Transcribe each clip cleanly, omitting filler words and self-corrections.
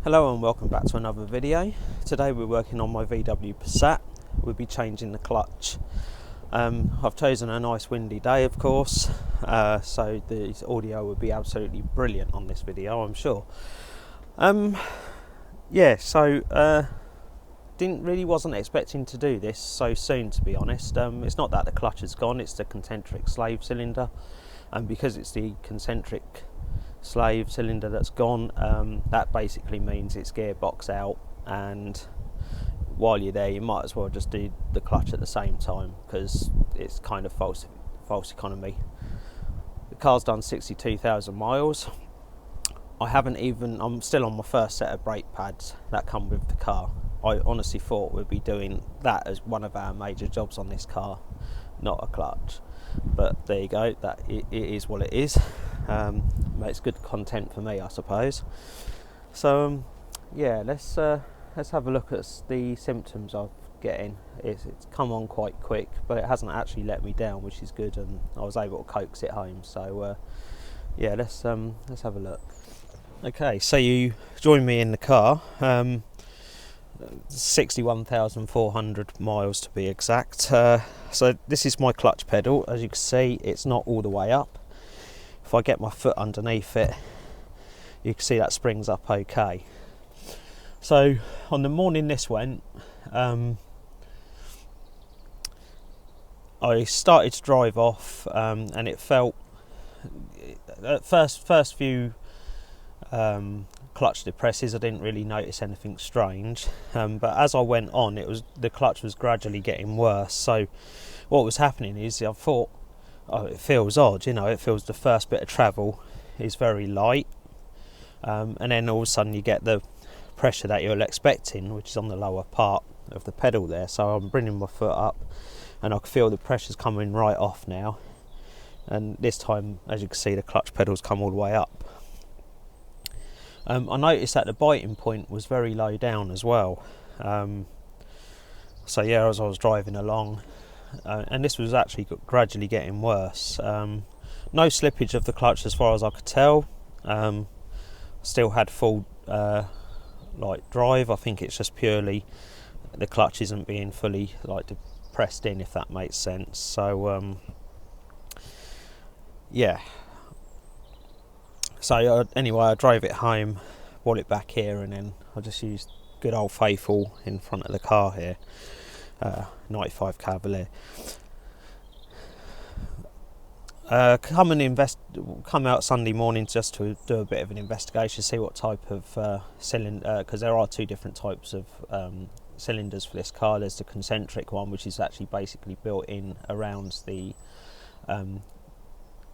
Hello and welcome back to another video. Today we're working on my VW Passat. We'll be changing the clutch. I've chosen a nice windy day, of course, so the audio will be absolutely brilliant on this video, I'm sure. Wasn't expecting to do this so soon, to be honest. It's not that the clutch is gone, it's the concentric slave cylinder, and because it's the concentric slave cylinder that's gone, that basically means it's gearbox out, and while you're there you might as well just do the clutch at the same time because it's kind of false economy. The car's done 62,000 miles. I'm still on my first set of brake pads that come with the car. I honestly thought we'd be doing that as one of our major jobs on this car, not a clutch, but there you go, that it is what it is. Makes good content for me, I suppose. So let's have a look at the symptoms I'm getting. It's come on quite quick, but it hasn't actually let me down, which is good, and I was able to coax it home. So let's have a look. Okay, so you join me in the car. 61,400 miles to be exact. So this is my clutch pedal. As you can see, it's not all the way up. If I get my foot underneath it, you can see that springs up okay. So on the morning this went, I started to drive off, and it felt at first few clutch depresses I didn't really notice anything strange, but as I went on, the clutch was gradually getting worse. So what was happening is I thought, it feels odd, it feels the first bit of travel is very light, and then all of a sudden you get the pressure that you're expecting, which is on the lower part of the pedal there. So I'm bringing my foot up and I can feel the pressure's coming right off now, and this time, as you can see, the clutch pedals come all the way up. I noticed that the biting point was very low down as well. As I was driving along, and this was actually gradually getting worse. No slippage of the clutch as far as I could tell. Still had full drive. I think it's just purely the clutch isn't being fully depressed in, if that makes sense. So So anyway, I drove it home, brought it back here, and then I just used good old faithful in front of the car here, 95 Cavalier. Come out Sunday morning just to do a bit of an investigation, see what type of cylinder, because there are two different types of cylinders for this car. There's the concentric one, which is actually basically built in around the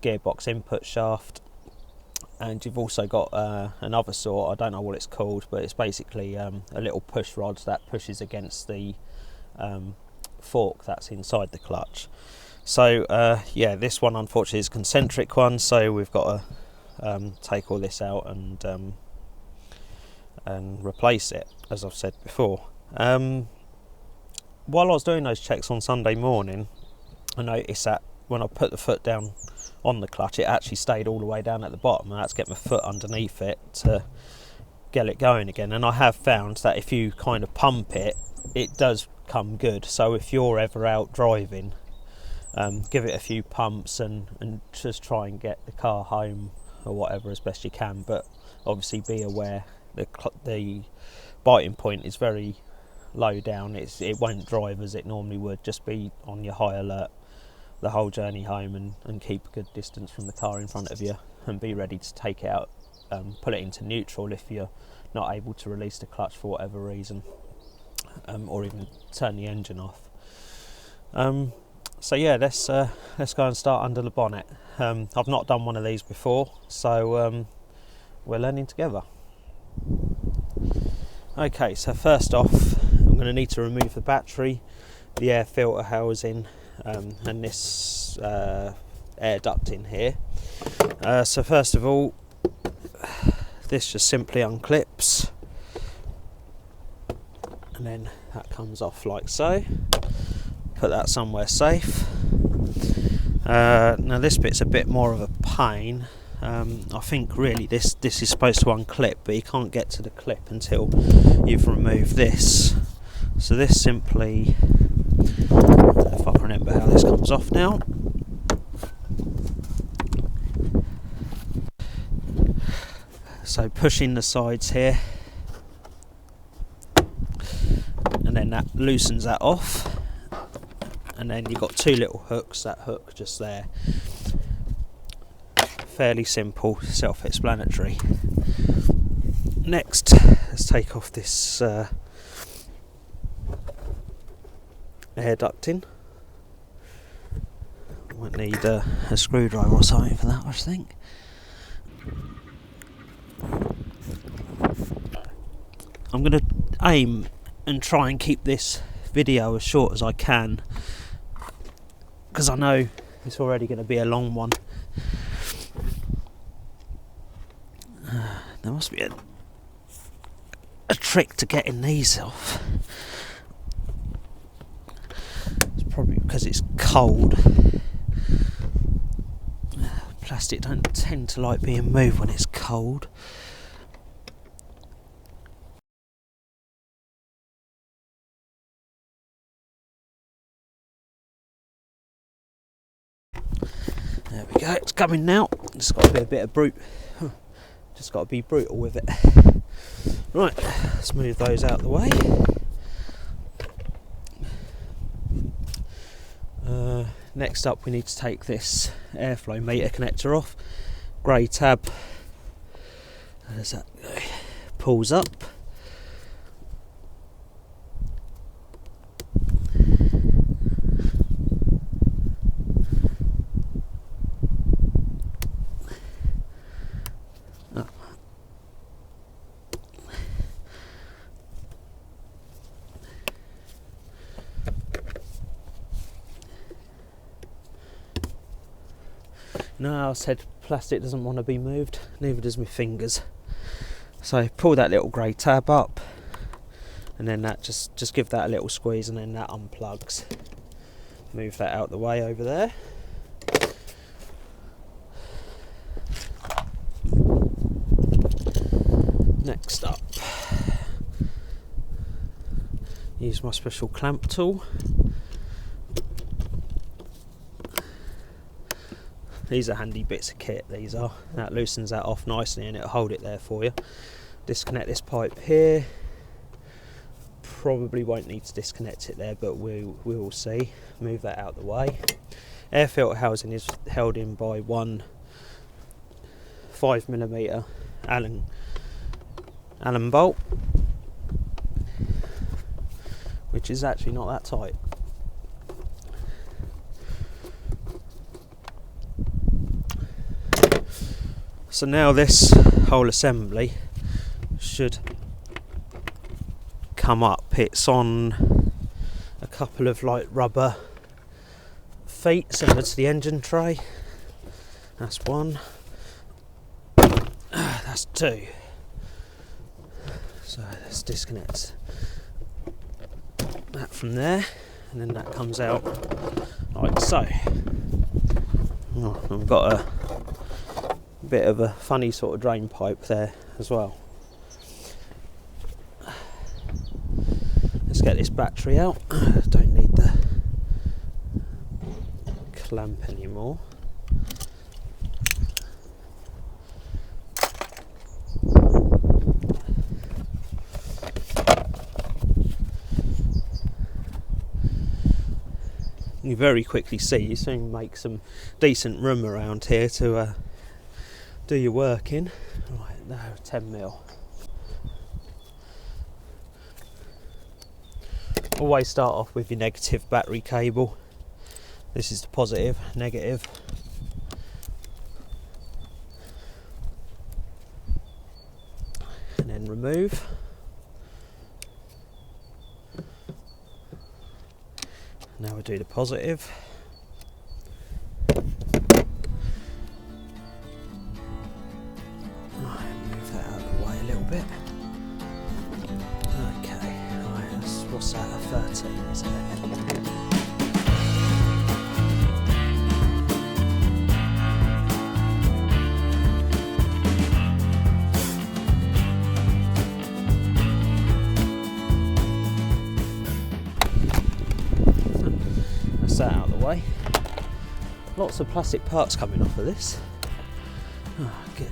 gearbox input shaft. And you've also got another sort, I don't know what it's called, but it's basically a little push rod that pushes against the fork that's inside the clutch. So this one unfortunately is a concentric one, so we've got to take all this out and replace it, as I've said before. While I was doing those checks on Sunday morning, I noticed that when I put the foot down on the clutch, it actually stayed all the way down at the bottom, and I had to get my foot underneath it to get it going again. And I have found that if you kind of pump it, it does come good. So if you're ever out driving, give it a few pumps and just try and get the car home or whatever as best you can. But obviously be aware the biting point is very low down. It won't drive as it normally would. Just be on your high alert the whole journey home, and keep a good distance from the car in front of you, and be ready to take it out, put it into neutral if you're not able to release the clutch for whatever reason, or even turn the engine off. Let's go and start under the bonnet. I've not done one of these before, so we're learning together. Okay, so first off, I'm going to need to remove the battery, the air filter housing, and this air duct in here. So first of all, this just simply unclips, and then that comes off like so. Put that somewhere safe. Now this bit's a bit more of a pain, I think really this is supposed to unclip, but you can't get to the clip until you've removed this. So this simply, if I can remember how this comes off now. So pushing the sides here, and then that loosens that off, and then you've got two little hooks, that hook just there. Fairly simple, self-explanatory. Next, let's take off this air ducting. Might need a screwdriver or something for that, I think. I'm going to aim and try and keep this video as short as I can, because I know it's already going to be a long one. There must be a trick to getting these off. It's probably because it's cold. Plastic don't tend to like being moved when it's cold. There we go, it's coming now. Just got to be a bit of just got to be brutal with it. Right, let's move those out of the way. Next up, we need to take this airflow meter connector off. Grey tab, as that pulls up. No, I said plastic doesn't want to be moved, neither does my fingers. So pull that little grey tab up, and then that just give that a little squeeze, and then that unplugs. Move that out the way over there. Next up, use my special clamp tool. These are handy bits of kit, these are. That loosens that off nicely and it'll hold it there for you. Disconnect this pipe here. Probably won't need to disconnect it there, but we will see. Move that out the way. Air filter housing is held in by one 5mm Allen bolt, which is actually not that tight. So now this whole assembly should come up. It's on a couple of light rubber feet similar to the engine tray. That's one. That's two. So let's disconnect that from there, and then that comes out like so. Oh, I've got a bit of a funny sort of drain pipe there as well. Let's get this battery out. Don't need the clamp anymore. You very quickly see you soon make some decent room around here to do your work in. Right, now 10mm. Always start off with your negative battery cable. This is the positive, negative. And then remove. Now we do the positive. Okay, right, what's that, a 13, isn't it? the way. Lots of plastic parts coming off of this. Oh, good.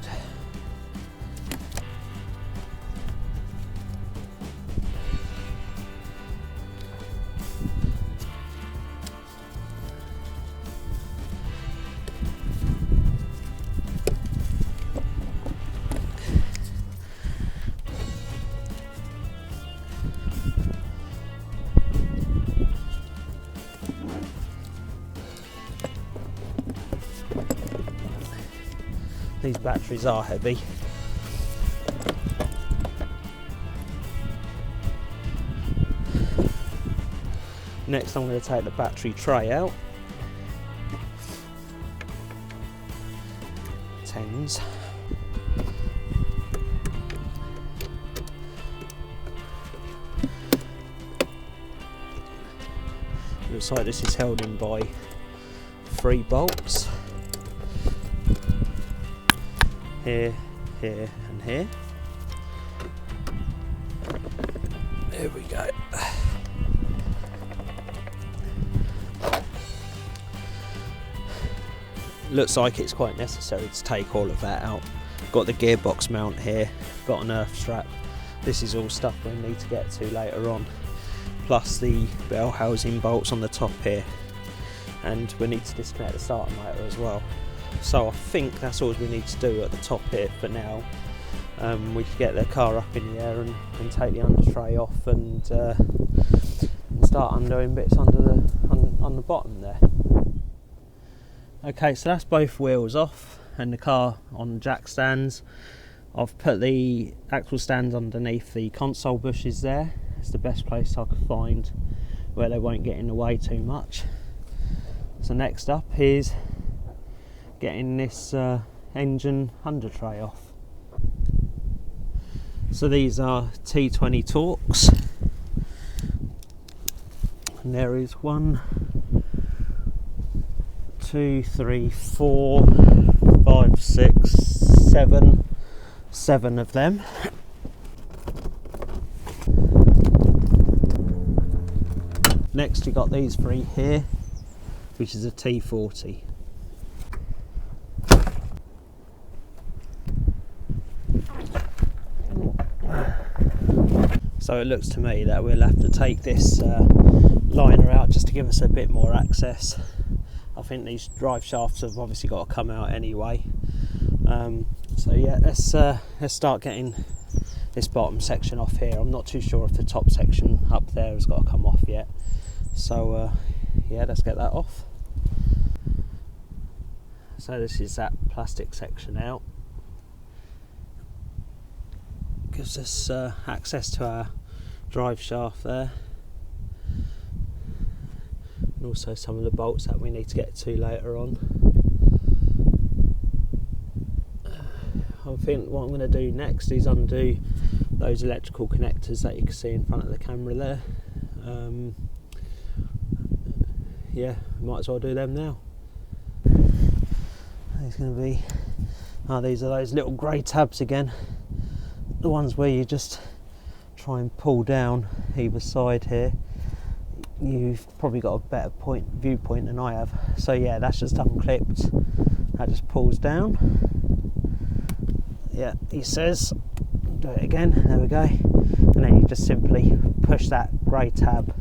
These batteries are heavy. Next I'm going to take the battery tray out. Tens. Looks like this is held in by 3 bolts. Here, here and here. There we go. Looks like it's quite necessary to take all of that out. Got the gearbox mount here, got an earth strap. This is all stuff we need to get to later on. Plus the bell housing bolts on the top here. And we need to disconnect the starter motor as well. So I think that's all we need to do at the top here for now. We can get the car up in the air and take the under tray off and start undoing bits under on the bottom there. Okay, so that's both wheels off and the car on jack stands. I've put the axle stands underneath the console bushes there. It's the best place I could find where they won't get in the way too much. So next up is getting this engine under tray off. So these are T20 Torx, and there is 1, 2, 3, 4, 5, 6, 7 of them. Next you got these 3 here, which is a T40. So it looks to me that we'll have to take this liner out just to give us a bit more access. I think these drive shafts have obviously got to come out anyway. So yeah, let's start getting this bottom section off here. I'm not too sure if the top section up there has got to come off yet. So yeah, let's get that off. So this is that plastic section out. Gives us access to our drive shaft there, and also some of the bolts that we need to get to later on. I think what I'm going to do next is undo those electrical connectors that you can see in front of the camera there. Yeah, might as well do them now. There's going to be, these are those little grey tabs again. The ones where you just try and pull down either side here. You've probably got a better viewpoint than I have. So yeah, that's just unclipped. That just pulls down. Yeah, he says, do it again, there we go. And then you just simply push that grey tab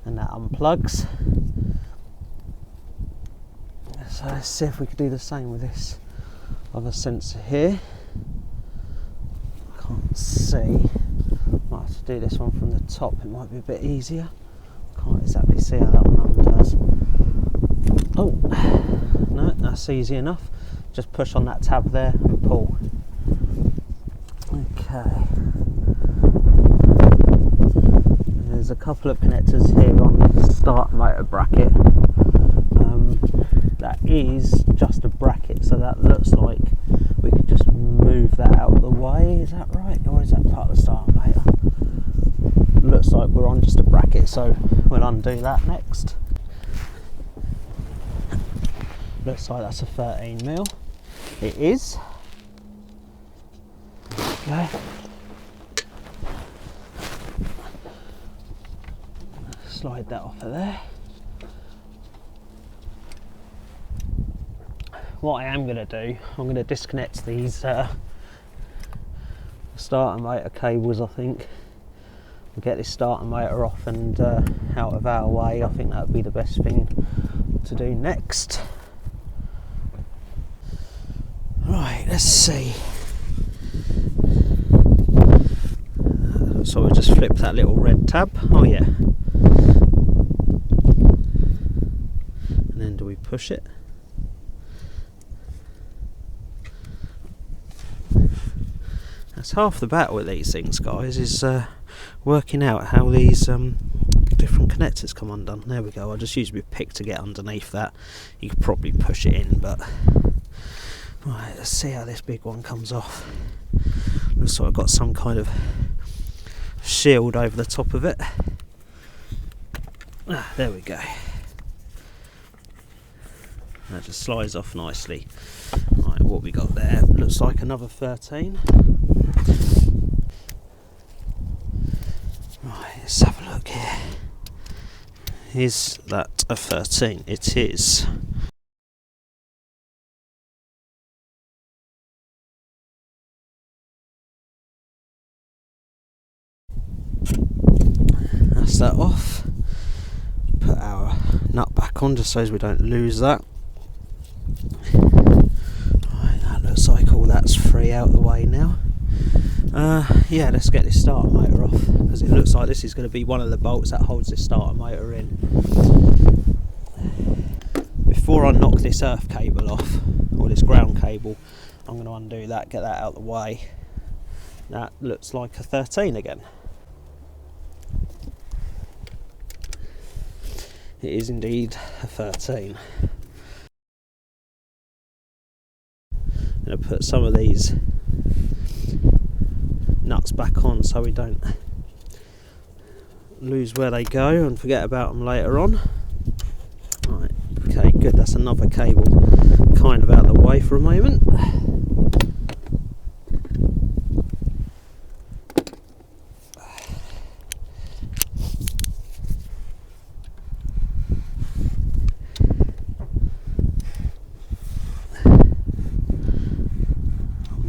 and that unplugs. So let's see if we could do the same with this other sensor here. Can't see. Might have to do this one from the top, it might be a bit easier. Can't exactly see how that one undoes. Oh, no, that's easy enough. Just push on that tab there and pull. Okay. There's a couple of connectors here on the starter motor bracket. That is just a bracket, so that looks like we could just move that out of the way. Is that right, or is that part of the starter motor? Looks like we're on just a bracket, so we'll undo that next. Looks like that's a 13mm. It is. Okay. Slide that off of there. what I am going to do, I'm going to disconnect these starter motor cables. I think we'll get this starter motor off and out of our way. I think that would be the best thing to do next. Right, let's see. So we'll just flip that little red tab. Oh yeah. And then do we push it? That's half the battle with these things, guys, is working out how these different connectors come undone. There we go. I'll just use my pick to get underneath that. You could probably push it in, but right, let's see how this big one comes off. Looks like I've got some kind of shield over the top of it. There we go. That just slides off nicely. Right, what we got there looks like another 13. Right, let's have a look here. Is that a 13? It is. That's that off. Put our nut back on just so as we don't lose that. Right, that looks like all that's free out of the way now. Yeah, let's get this starter motor off, because it looks like this is going to be one of the bolts that holds this starter motor in. Before I knock this earth cable off, or this ground cable, I'm going to undo that, get that out of the way. That looks like a 13 again. It is indeed a 13. I'm going to put some of these nuts back on so we don't lose where they go and forget about them later on. Right, okay, good. That's another cable kind of out of the way for a moment.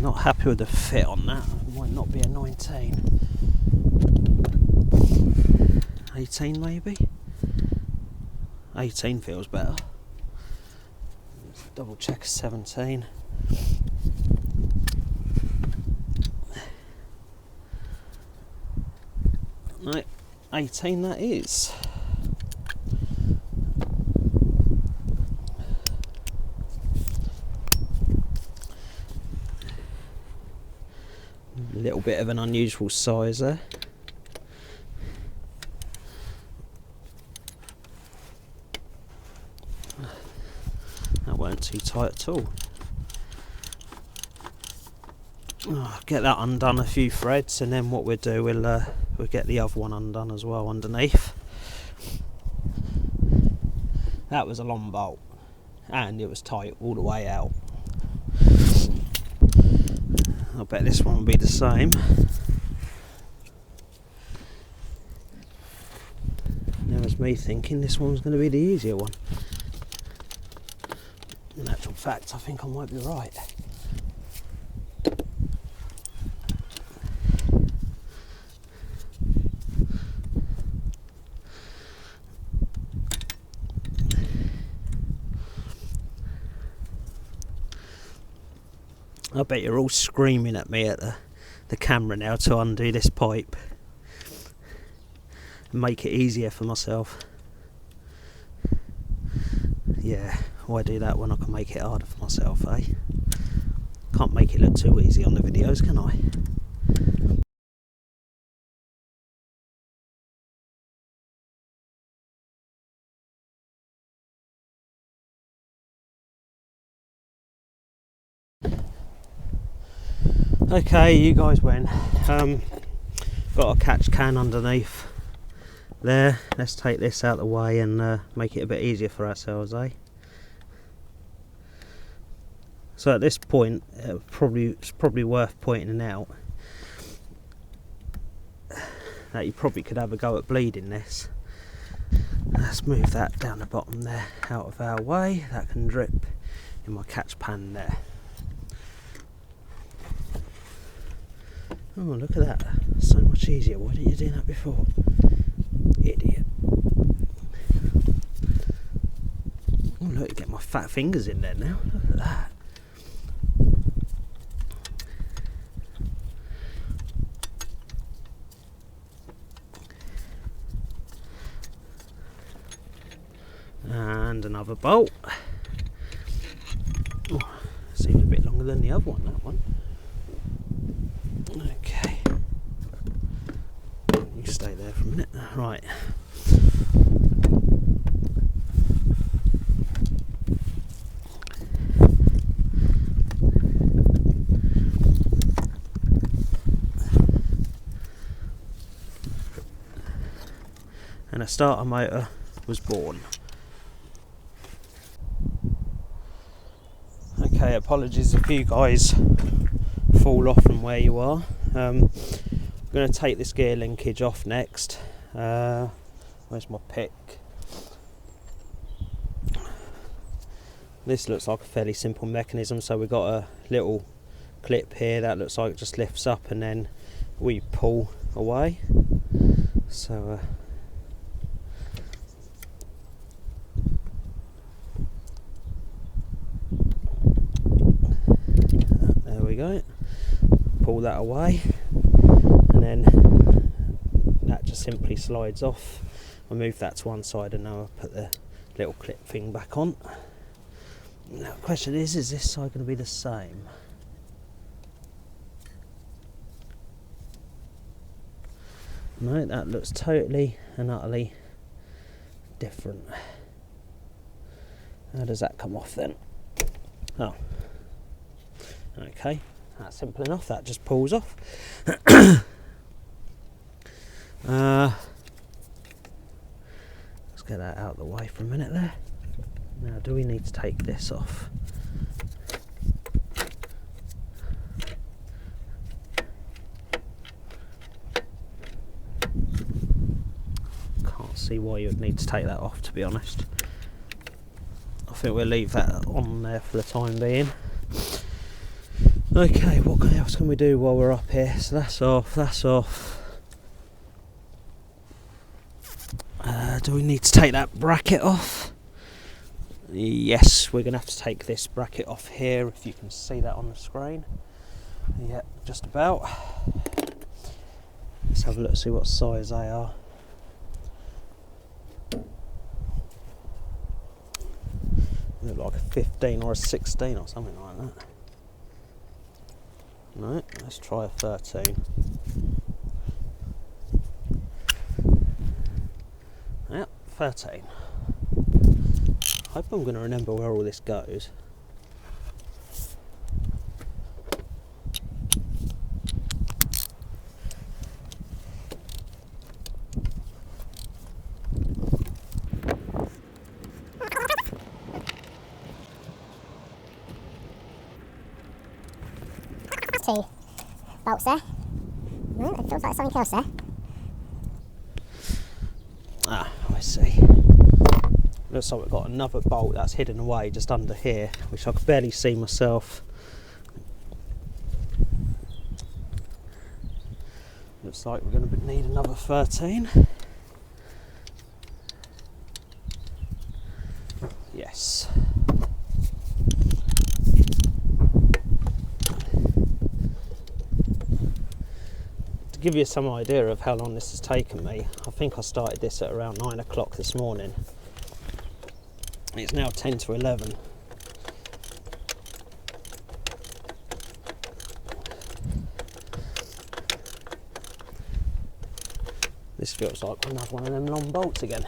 Not happy with the fit on that. It might not be a 19. 18 maybe? 18 feels better. Let's double check a 17. No, 18 that is. A little bit of an unusual size there. That weren't too tight at all. Get that undone a few threads, and then what we'll do, we'll get the other one undone as well underneath. That was a long bolt, and it was tight all the way out. I bet this one will be the same. Now it's me thinking this one's going to be the easier one. In actual fact, I think I might be right. I bet you're all screaming at me at the camera now to undo this pipe and make it easier for myself. Yeah, why do that when I can make it harder for myself, eh? Can't make it look too easy on the videos, can I? Okay, you guys win. Got a catch can underneath there. Let's take this out of the way and make it a bit easier for ourselves, eh? So at this point, it's probably worth pointing out that you probably could have a go at bleeding this. Let's move that down the bottom there, out of our way. That can drip in my catch pan there. Oh, look at that. So much easier. Why didn't you do that before? Idiot. Oh, look, you get my fat fingers in there now. Look at that. And another bolt. Oh, seems a bit longer than the other one, that one. Okay. You stay there for a minute. Right. And a starter motor was born. Okay, apologies if you guys fall off from where you are. I'm going to take this gear linkage off next. Where's my pick? This looks like a fairly simple mechanism, so we've got a little clip here that looks like it just lifts up and then we pull away. So there we go. Pull that away and then that just simply slides off. I move that to one side and now I put the little clip thing back on. Now the question is this side going to be the same? No, that looks totally and utterly different. How does that come off then? Oh, okay, that's simple enough, that just pulls off. Let's get that out of the way for a minute there. Now, do we need to take this off? Can't see why you would need to take that off, to be honest. I think we'll leave that on there for the time being. Okay, what else can we do while we're up here? So that's off, that's off. Do we need to take that bracket off? Yes, we're going to have to take this bracket off here, if you can see that on the screen. Yep, just about. Let's have a look, see what size they are. They look like a 15 or a 16 or something like that. No, let's try a 13. Yep, 13. I hope I'm going to remember where all this goes. Two bolts there. No, it feels like something else there. Ah, I see. Looks like we've got another bolt that's hidden away just under here, which I could barely see myself. Looks like we're going to need another 13. Yes. To give you some idea of how long this has taken me, I think I started this at around 9 o'clock this morning. It's now 10 to 11. This feels like another one of them long bolts again.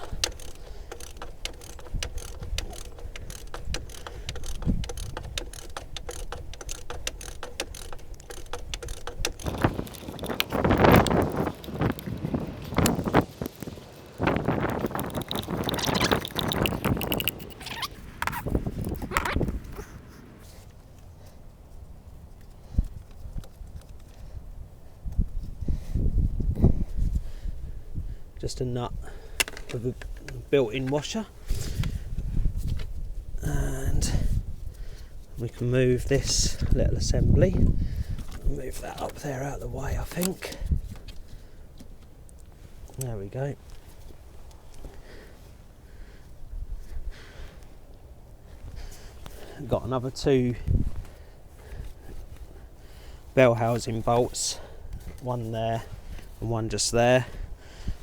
Just a nut with a built-in washer, and We can move this little assembly. Move that up there out of the way, I think. There we go. Got another 2 bell housing bolts, one there and one just there.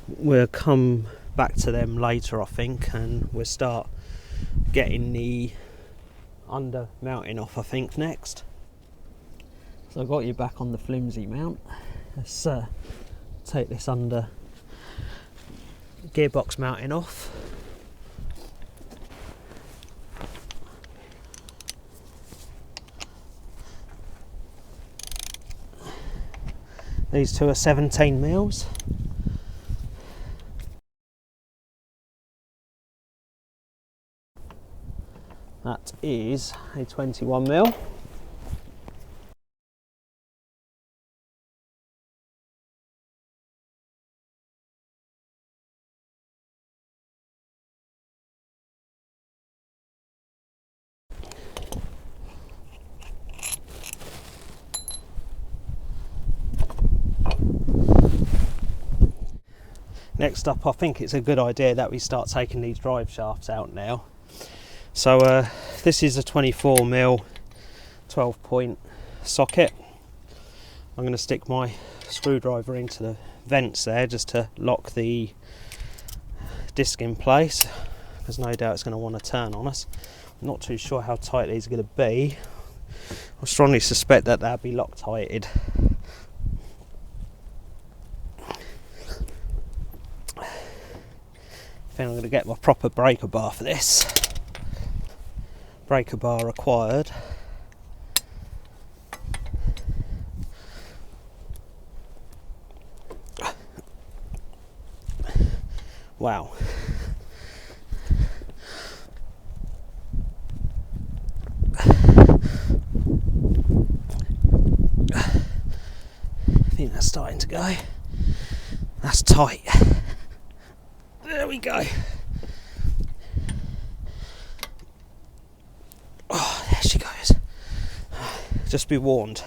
We'll come back to them later, I think, and we'll start getting the under mounting off, I think, next. So I got you back on the flimsy mount. Let's take this under gearbox mounting off. These two are 17 mils. That is a 21 mil. Next up, I think it's a good idea that we start taking these drive shafts out now. So this is a 24 mil 12-point socket. I'm going to stick my screwdriver into the vents there just to lock the disc in place, because no doubt it's going to want to turn on us. I'm not too sure how tight these are going to be. I strongly suspect that they'll be Loctited. I think I'm going to get my proper breaker bar for this. Breaker bar required. Wow. I think that's starting to go. That's tight. There we go. Oh, there she goes. Just be warned,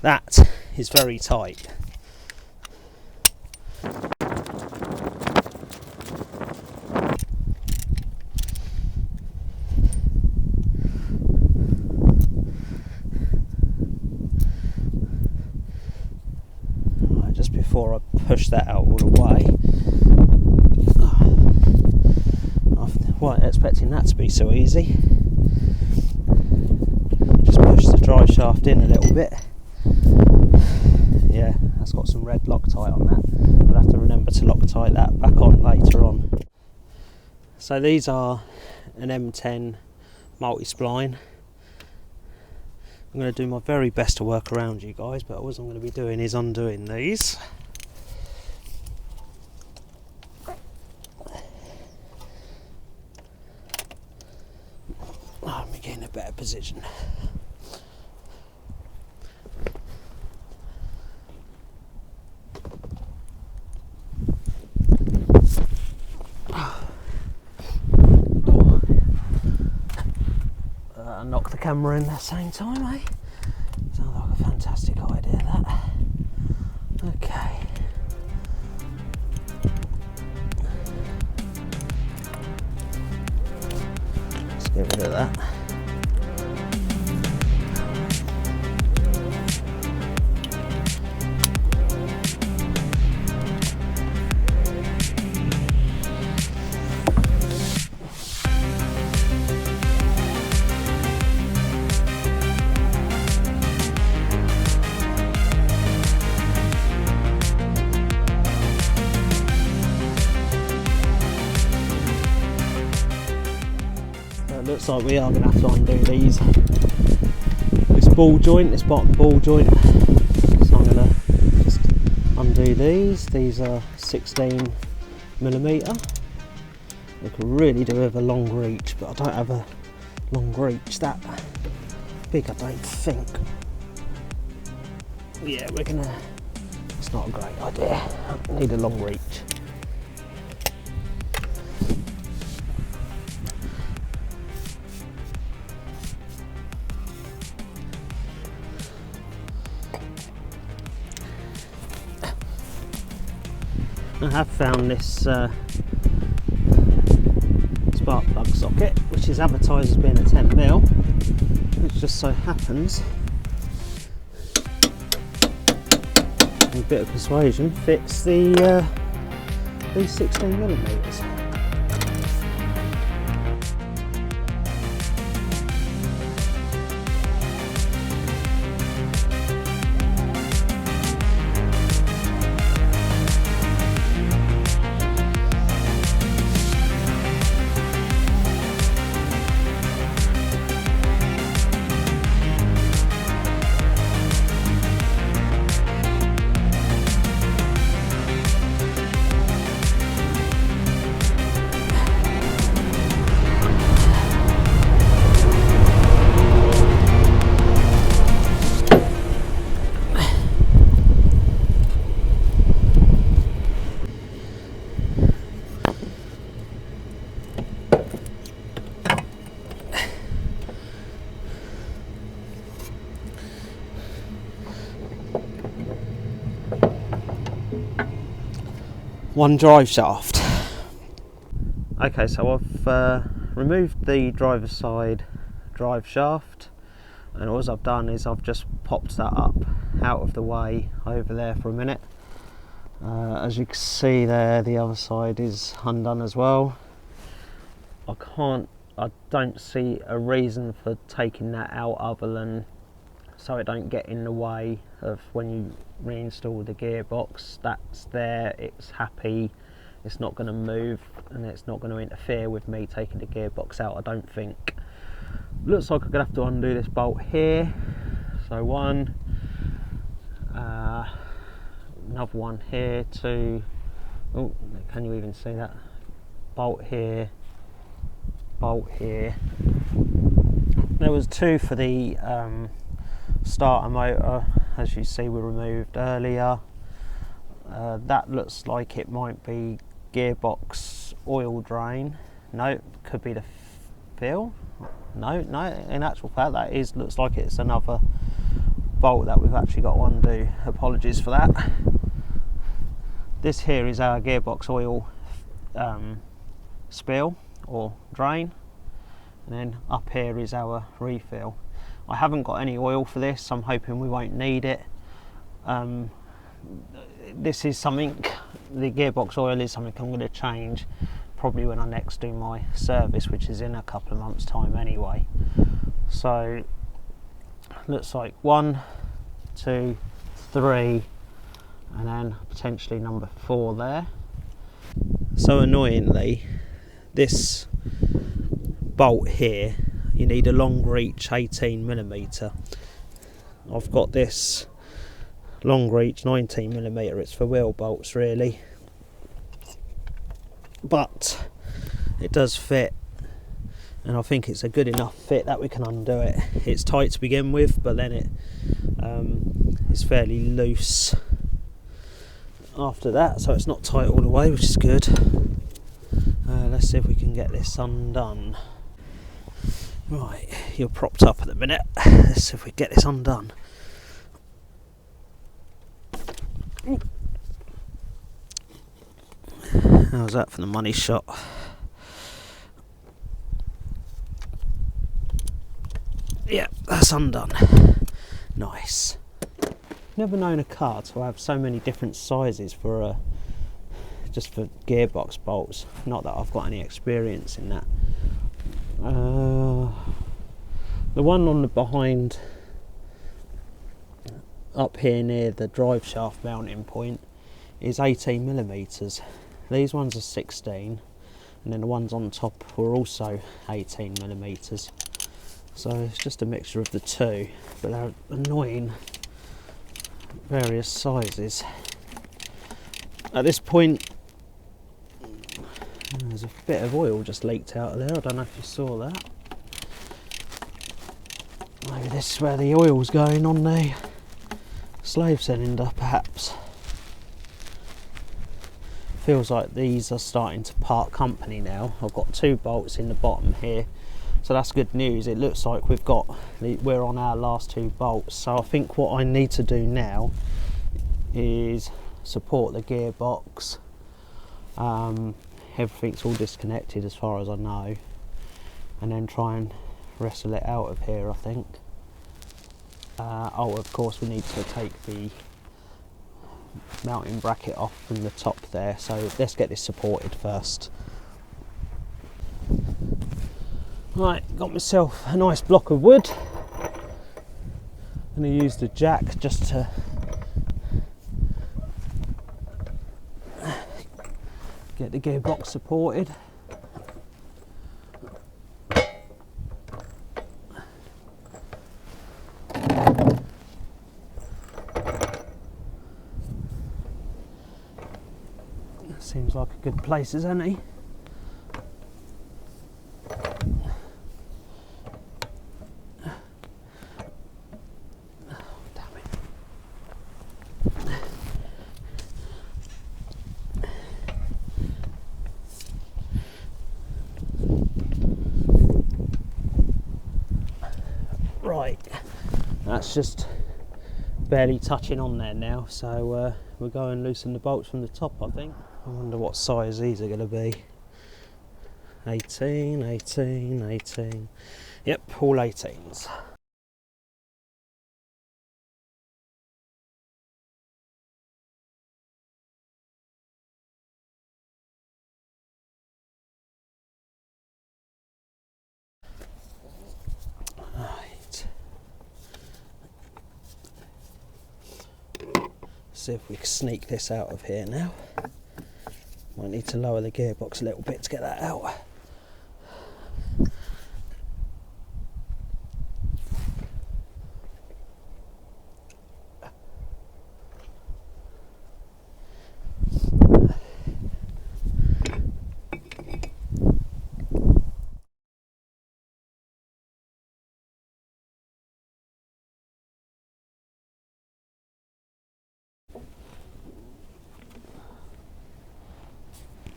that is very tight. Right, just before I push that out all the way, I wasn't expecting that to be so easy. Just push the drive shaft in a little bit. Yeah, that's got some red Loctite on that. We'll have to remember to Loctite that back on later on. So these are an M10 multi-spline. I'm going to do my very best to work around you guys, but all I'm going to be doing is undoing these. Let me get in a better position. Knock the camera in at the same time, eh? Sounds like a fantastic idea, that. Okay. Let's get rid of that. Looks like we are going to have to undo these. This ball joint, this bottom ball joint. So I'm going to just undo these. These are 16mm. We could really do with a long reach, but I don't have a long reach that big, I don't think. Yeah, we're going to. It's not a great idea. I need a long reach. I have found this spark plug socket, which is advertised as being a 10mm, which just so happens, with a bit of persuasion, fits the these 16mm. One drive shaft. Okay, so I've removed the driver's side drive shaft, and all I've done is I've just popped that up out of the way over there for a minute. As you can see there, the other side is undone as well. I don't see a reason for taking that out other than so it don't get in the way of when you reinstall the gearbox. That's there, it's happy, it's not going to move, and it's not going to interfere with me taking the gearbox out, I don't think. Looks like I'm going to have to undo this bolt here. So one, another one here, two, oh, can you even see that? Bolt here, bolt here. There was two for the starter motor, as you see we removed earlier. That looks like it might be gearbox oil drain. No, could be the fill. No, in actual fact that looks like it's another bolt that we've actually got to undo. Apologies for that. This here is our gearbox oil spill or drain, and then up here is our refill. I haven't got any oil for this, I'm hoping we won't need it. This is something, the gearbox oil is something I'm going to change probably when I next do my service, which is in a couple of months time anyway. So looks like 1, 2, 3, and then potentially number 4 there. So annoyingly, this bolt here, you need a long reach 18mm. I've got this long reach 19mm, it's for wheel bolts really, but it does fit, and I think it's a good enough fit that we can undo it. It's tight to begin with, but then it's fairly loose after that, so it's not tight all the way, which is good. Let's see if we can get this undone. Right, you're propped up at the minute. Let's see if we get this undone. How's that for the money shot? Yeah, that's undone. Nice. Never known a car to have so many different sizes for just for gearbox bolts. Not that I've got any experience in that. The one on the behind up here near the drive shaft mounting point is 18mm. These ones are 16, and then the ones on top were also 18mm. So it's just a mixture of the two, but they're annoying various sizes. At this point, there's a bit of oil just leaked out of there. I don't know if you saw that. Maybe this is where the oil's going on the slave cylinder, perhaps. Feels like these are starting to part company now. I've got 2 bolts in the bottom here, so that's good news. It looks like we're on our last 2 bolts. So I think what I need to do now is support the gearbox Everything's all disconnected as far as I know, and then try and wrestle it out of here, I think. Oh, of course we need to take the mounting bracket off from the top there, so let's get this supported first. Right, got myself a nice block of wood. I'm going to use the jack just to get the gearbox supported. Seems like a good place as any. Right, that's just barely touching on there now, so we'll go and loosen the bolts from the top, I think. I wonder what size these are going to be. 18, 18, 18. Yep, all 18s. Right. See if we can sneak this out of here now. Might need to lower the gearbox a little bit to get that out.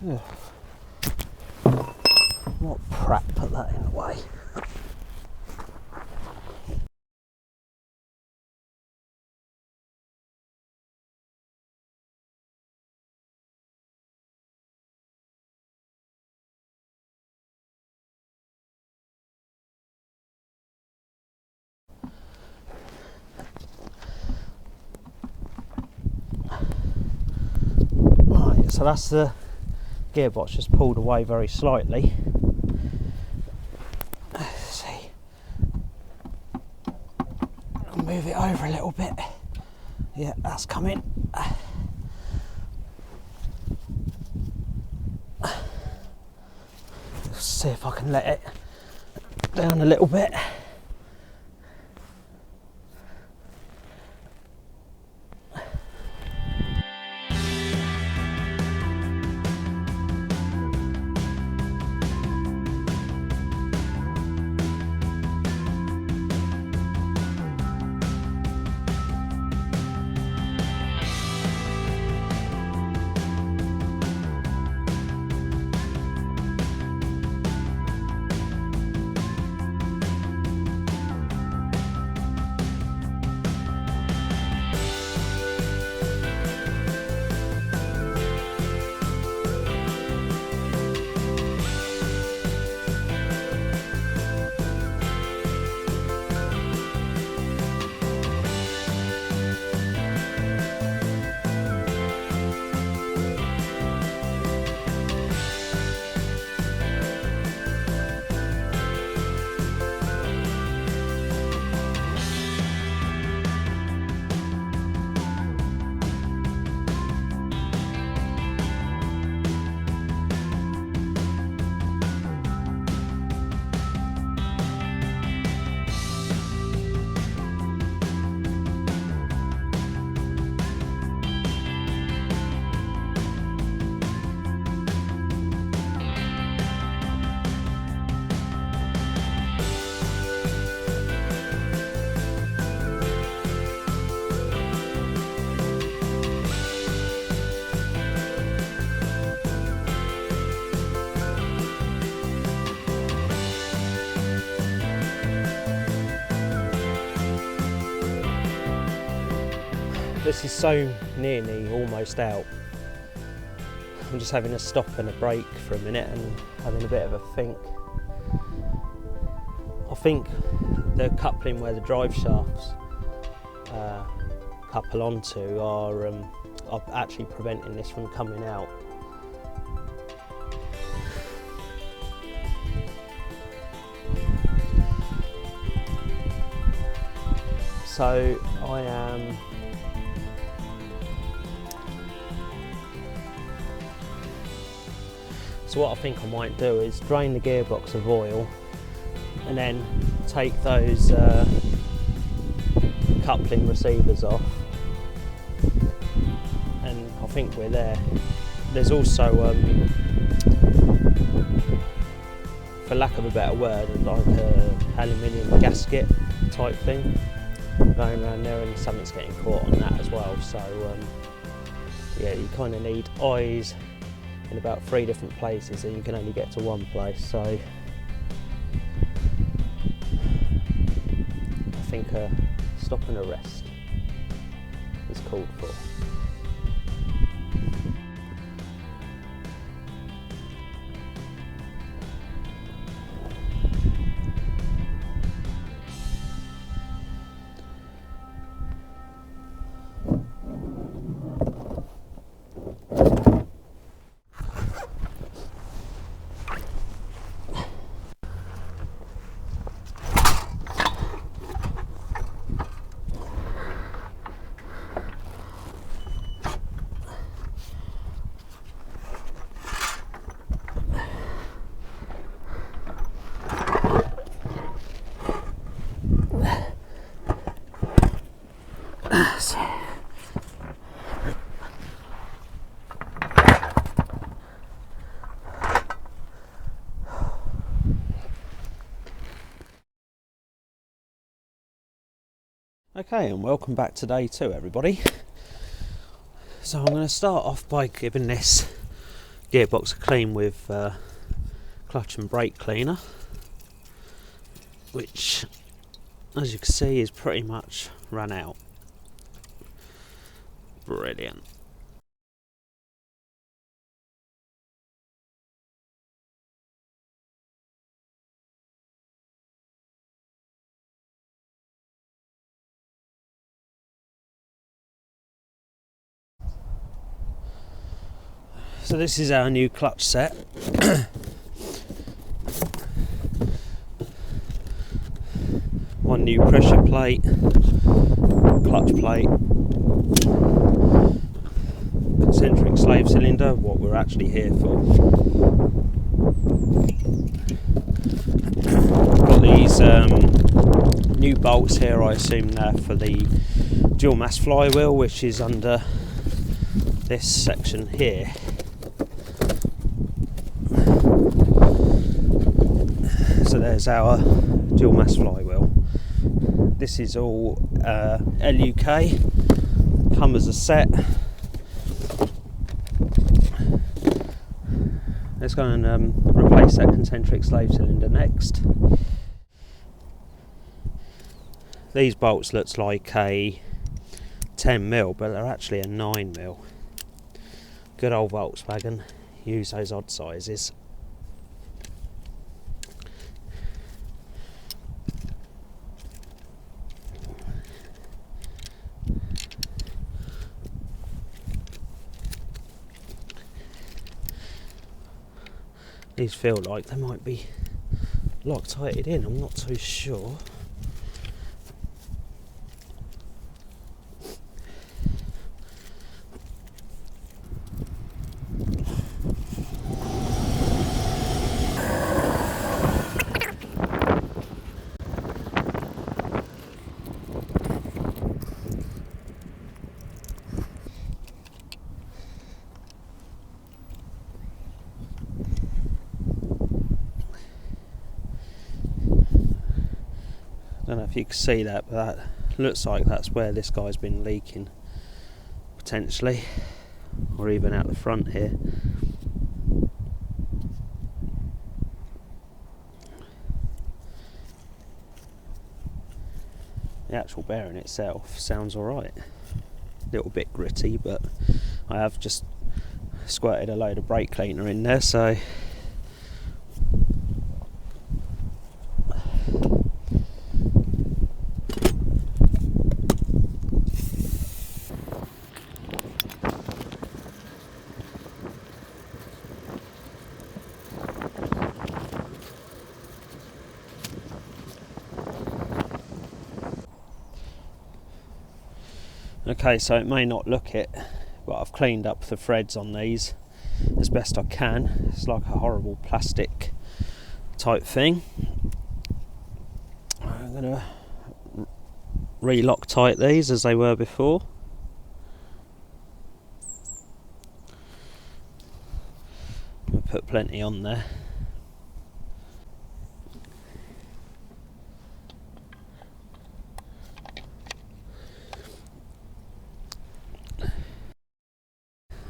Ugh. What prat put that in the way? Right, so that's the gearbox just pulled away very slightly. Let's see. I'll move it over a little bit. Yeah, that's coming. Let's see if I can let it down a little bit. This is so nearly almost out. I'm just having a stop and a break for a minute and having a bit of a think. I think the coupling where the drive shafts couple onto are actually preventing this from coming out. So so what I think I might do is drain the gearbox of oil and then take those coupling receivers off, and I think we're there. There's also, for lack of a better word, like a aluminium gasket type thing going around there, and something's getting caught on that as well. So yeah, you kind of need eyes in about 3 different places, and you can only get to one place. So I think a stop and a rest is called for. Okay, and welcome back to day 2, everybody. So I'm going to start off by giving this gearbox a clean with clutch and brake cleaner, which, as you can see, is pretty much run out. Brilliant. So this is our new clutch set. One new pressure plate, clutch plate, concentric slave cylinder, what we're actually here for. Got these new bolts here, I assume they're for the dual mass flywheel, which is under this section here. So there's our dual mass flywheel. This is all LUK, come as a set. Let's go and replace that concentric slave cylinder next. These bolts looks like a 10mm, but they're actually a 9mm. Good old Volkswagen, use those odd sizes. These feel like they might be Loctited in, I'm not too sure. I don't know if you can see that, but that looks like that's where this guy's been leaking, potentially, or even out the front here. The actual bearing itself sounds alright. A little bit gritty, but I have just squirted a load of brake cleaner in there, so okay, so it may not look it, but I've cleaned up the threads on these as best I can. It's like a horrible plastic type thing. I'm going to re-Loctite these as they were before. I'll put plenty on there.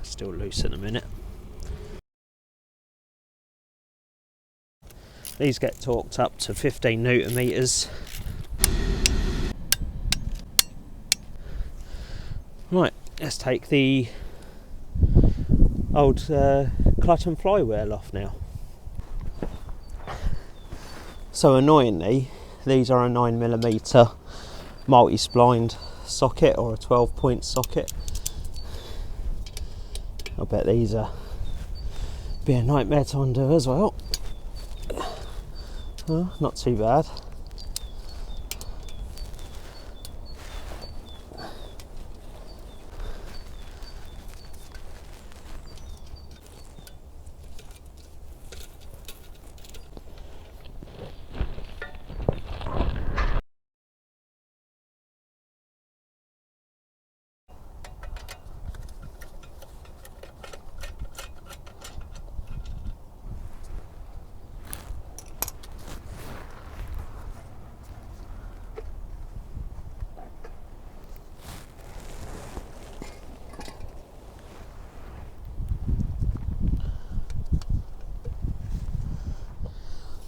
Still loose in a minute. These get torqued up to 15 Newton meters. Right, let's take the old clutch and flywheel off now. So annoyingly, these are a 9mm multi-splined socket or a 12-point socket. I bet these are be a nightmare to undo as well. Oh, not too bad.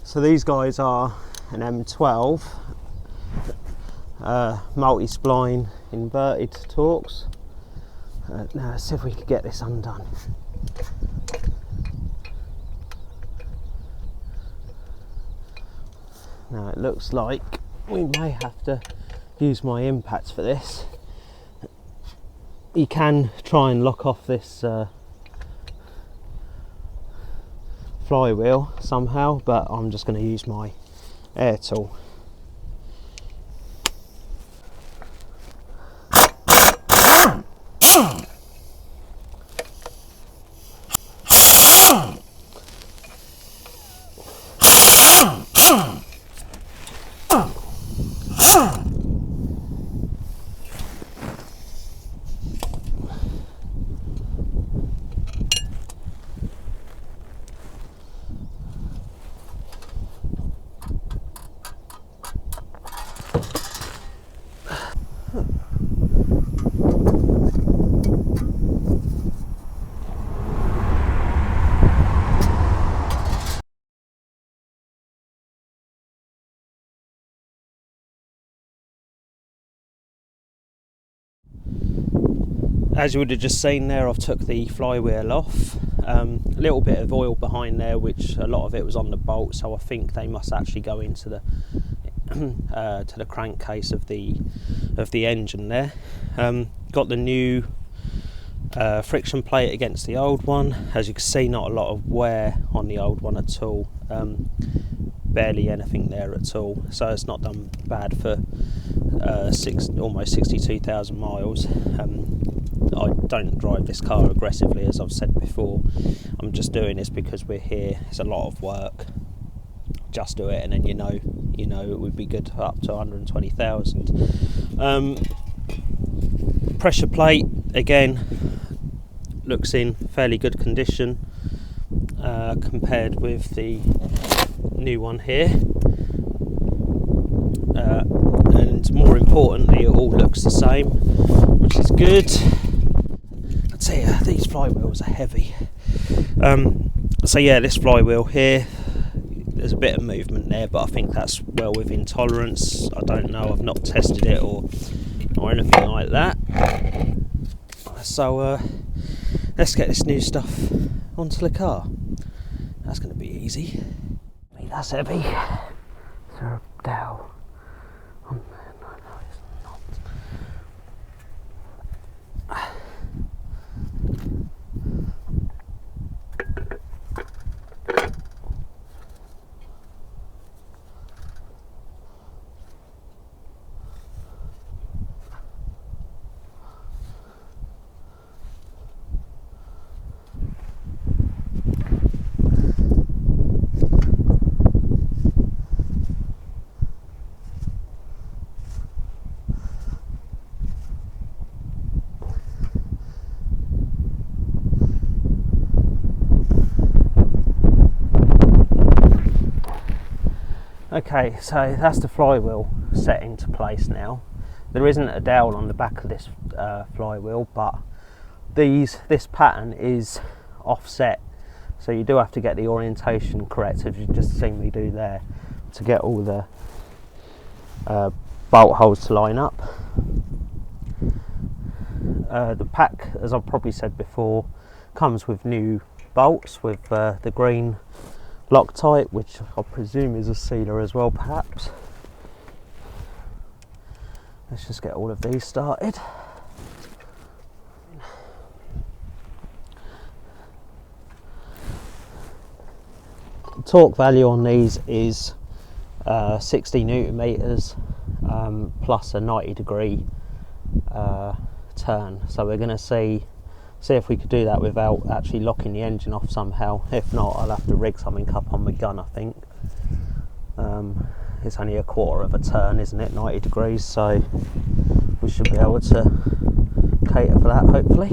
So these guys are an M12 multi-spline inverted Torx. Now let's see if we can get this undone. Now it looks like we may have to use my impacts for this. You can try and lock off this flywheel somehow, but I'm just going to use my air tool. As you would have just seen there, I've took the flywheel off. A little bit of oil behind there, which a lot of it was on the bolt, so I think they must actually go into the to the crankcase of the engine there. Got the new friction plate against the old one. As you can see, not a lot of wear on the old one at all. Barely anything there at all, so it's not done bad for almost 62,000 miles. I don't drive this car aggressively, as I've said before. I'm just doing this because we're here. It's a lot of work. Just do it, and then you know it would be good up to 120,000. Pressure plate again looks in fairly good condition compared with the new one here, and more importantly, it all looks the same, which is good. I'd say these flywheels are heavy. So yeah, this flywheel here, there's a bit of movement there, but I think that's well within tolerance. I don't know, I've not tested it or anything like that. So let's get this new stuff onto the car. That's going to be easy. That's heavy. Is there a dowel on there? No, it's not. Okay, so that's the flywheel set into place now. There isn't a dowel on the back of this flywheel, but this pattern is offset, so you do have to get the orientation correct, as you've just seen me do there, to get all the bolt holes to line up. The pack, as I've probably said before, comes with new bolts with the green Loctite, which I presume is a sealer as well, perhaps. Let's just get all of these started. The torque value on these is 60 newton meters plus a 90-degree turn. So we're going to see if we could do that without actually locking the engine off somehow. If not, I'll have to rig something up on my gun, I think. It's only a quarter of a turn, isn't it, 90 degrees, so we should be able to cater for that, hopefully.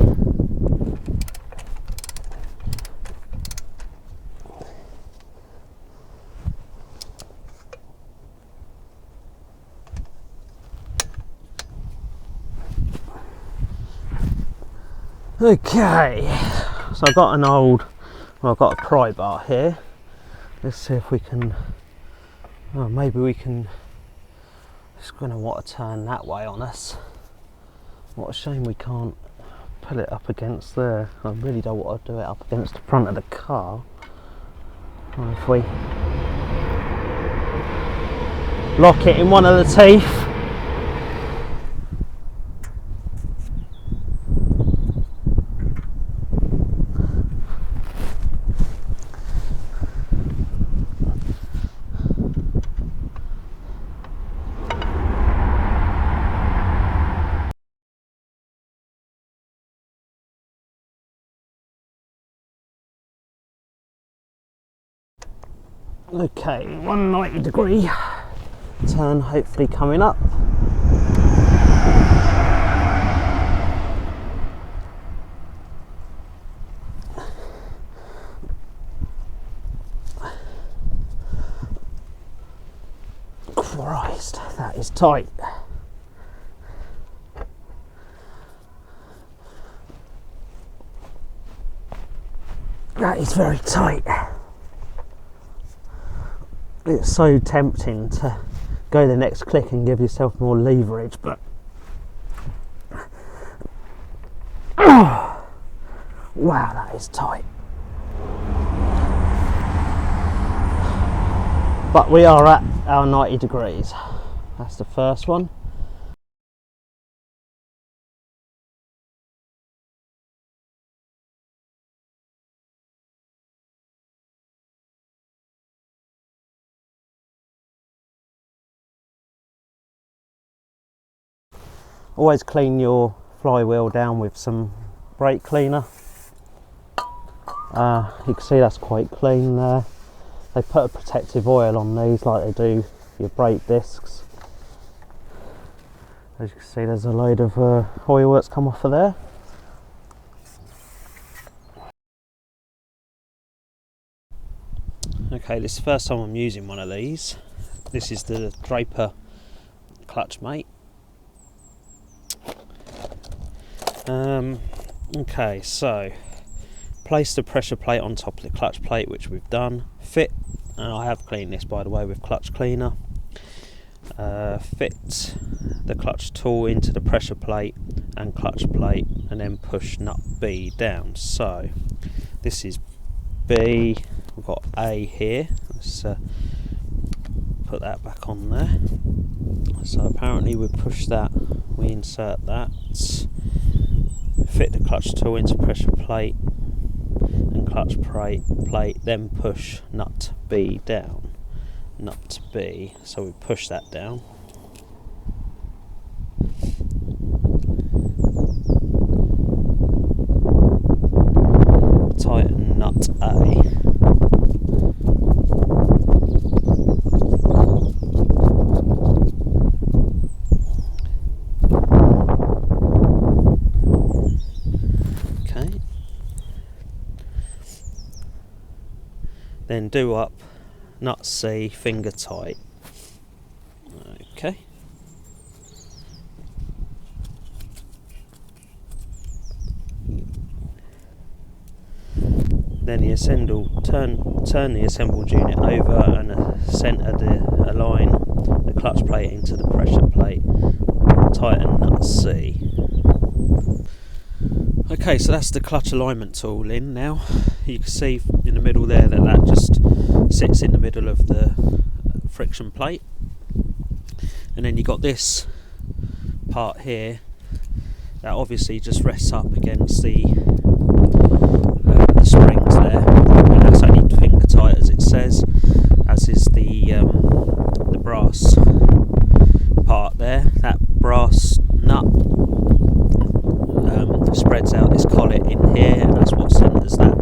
Okay, so I've got I've got a pry bar here. Let's see if we can, maybe we can, it's going to want to turn that way on us. What a shame we can't pull it up against there. I really don't want to do it up against the front of the car. Or if we lock it in one of the teeth. Okay, 190-degree turn hopefully coming up. Christ, that is tight. That is very tight. It's so tempting to go the next click and give yourself more leverage, but wow, that is tight. But we are at our 90 degrees. That's the first one. Always clean your flywheel down with some brake cleaner. You can see that's quite clean there. They put a protective oil on these like they do your brake discs. As you can see, there's a load of oil that's come off of there. Okay, this is the first time I'm using one of these. This is the Draper Clutchmate. Okay, so place the pressure plate on top of the clutch plate, which we've done. Fit, and I have cleaned this by the way with clutch cleaner. fit the clutch tool into the pressure plate and clutch plate, and then push nut B down. So this is B, we've got A here. Let's put that back on there. So apparently we push that, we insert that, fit the clutch tool into pressure plate and clutch plate, then push nut B down. Nut B, so we push that down. Tighten nut A. Okay. Then do up nut C, finger tight. Okay. Then the turn the assembled unit over and align the clutch plate into the pressure plate. Tighten nut C. Okay, so that's the clutch alignment tool in now. You can see in the middle there that just sits in the middle of the friction plate, and then you got this part here that obviously just rests up against the springs there, and that's only finger tight as it says, as is the brass part there. That brass nut spreads out this collet in here, and that's what centres that.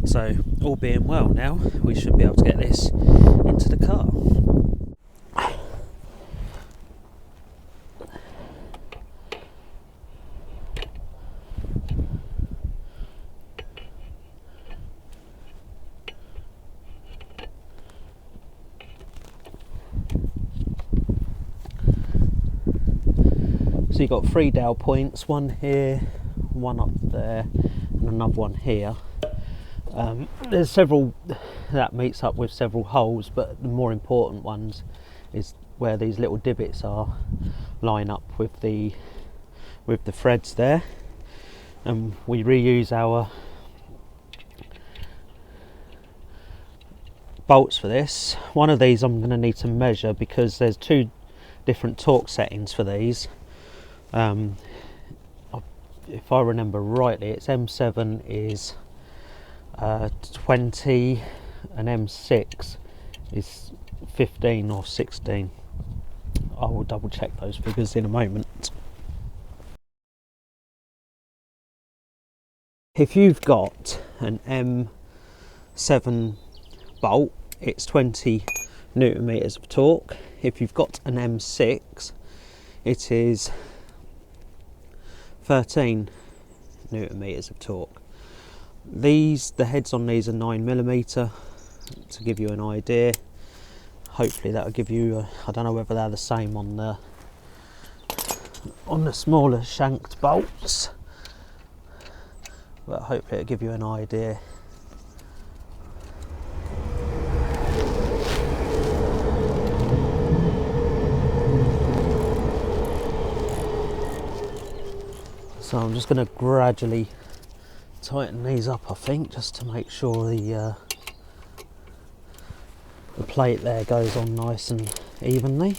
So all being well now, we should be able to get this into the car. So you've got 3 dowel points, one here, one up there, and another one here. There's several that meets up with several holes, but the more important ones is where these little divots are, line up with the threads there. And we reuse our bolts for this. One of these I'm going to need to measure because there's 2 different torque settings for these. If I remember rightly, it's M7 is 20 and M6 is 15 or 16. I will double check those figures in a moment. If you've got an M7 bolt, it's 20 newton meters of torque. If you've got an M6, it is 13 newton meters of torque. The heads on these are 9mm, to give you an idea. Hopefully that'll give you I don't know whether they're the same on the smaller shanked bolts, but hopefully it'll give you an idea. So I'm just going to gradually tighten these up, I think, just to make sure the plate there goes on nice and evenly.